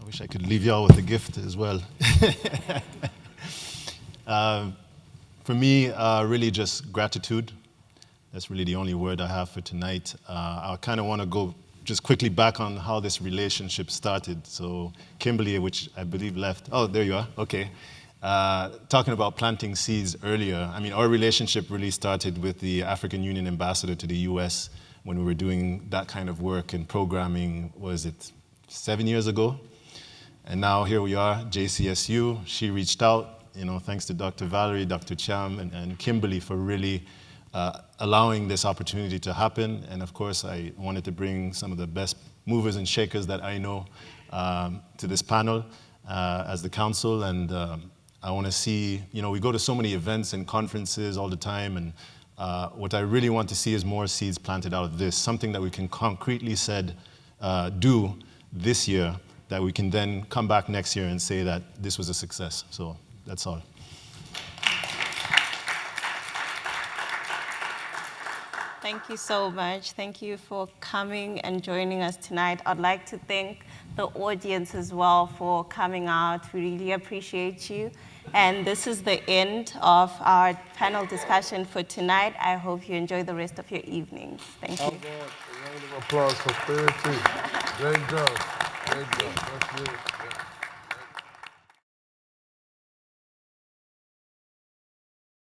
I wish I could leave y'all with a gift as well. For me, really just gratitude. That's really the only word I have for tonight. I kind of want to go just quickly back on how this relationship started. So Kimberly, which I believe left, oh, there you are, okay. Talking about planting seeds earlier, I mean, our relationship really started with the African Union ambassador to the US when we were doing that kind of work and programming, was it 7 years ago? And now here we are, JCSU. She reached out, thanks to Dr. Valerie, Dr. Cham, and Kimberly for really allowing this opportunity to happen. And of course, I wanted to bring some of the best movers and shakers that I know to this panel as the council. And I want to see, we go to so many events and conferences all the time. And what I really want to see is more seeds planted out of this, something that we can concretely do this year, that we can then come back next year and say that this was a success. So that's all. Thank you so much. Thank you for coming and joining us tonight. I'd like to thank the audience as well for coming out. We really appreciate you. And this is the end of our panel discussion for tonight. I hope you enjoy the rest of your evenings. Thank you. A round of applause for Purity. Great job. Great job. That's good.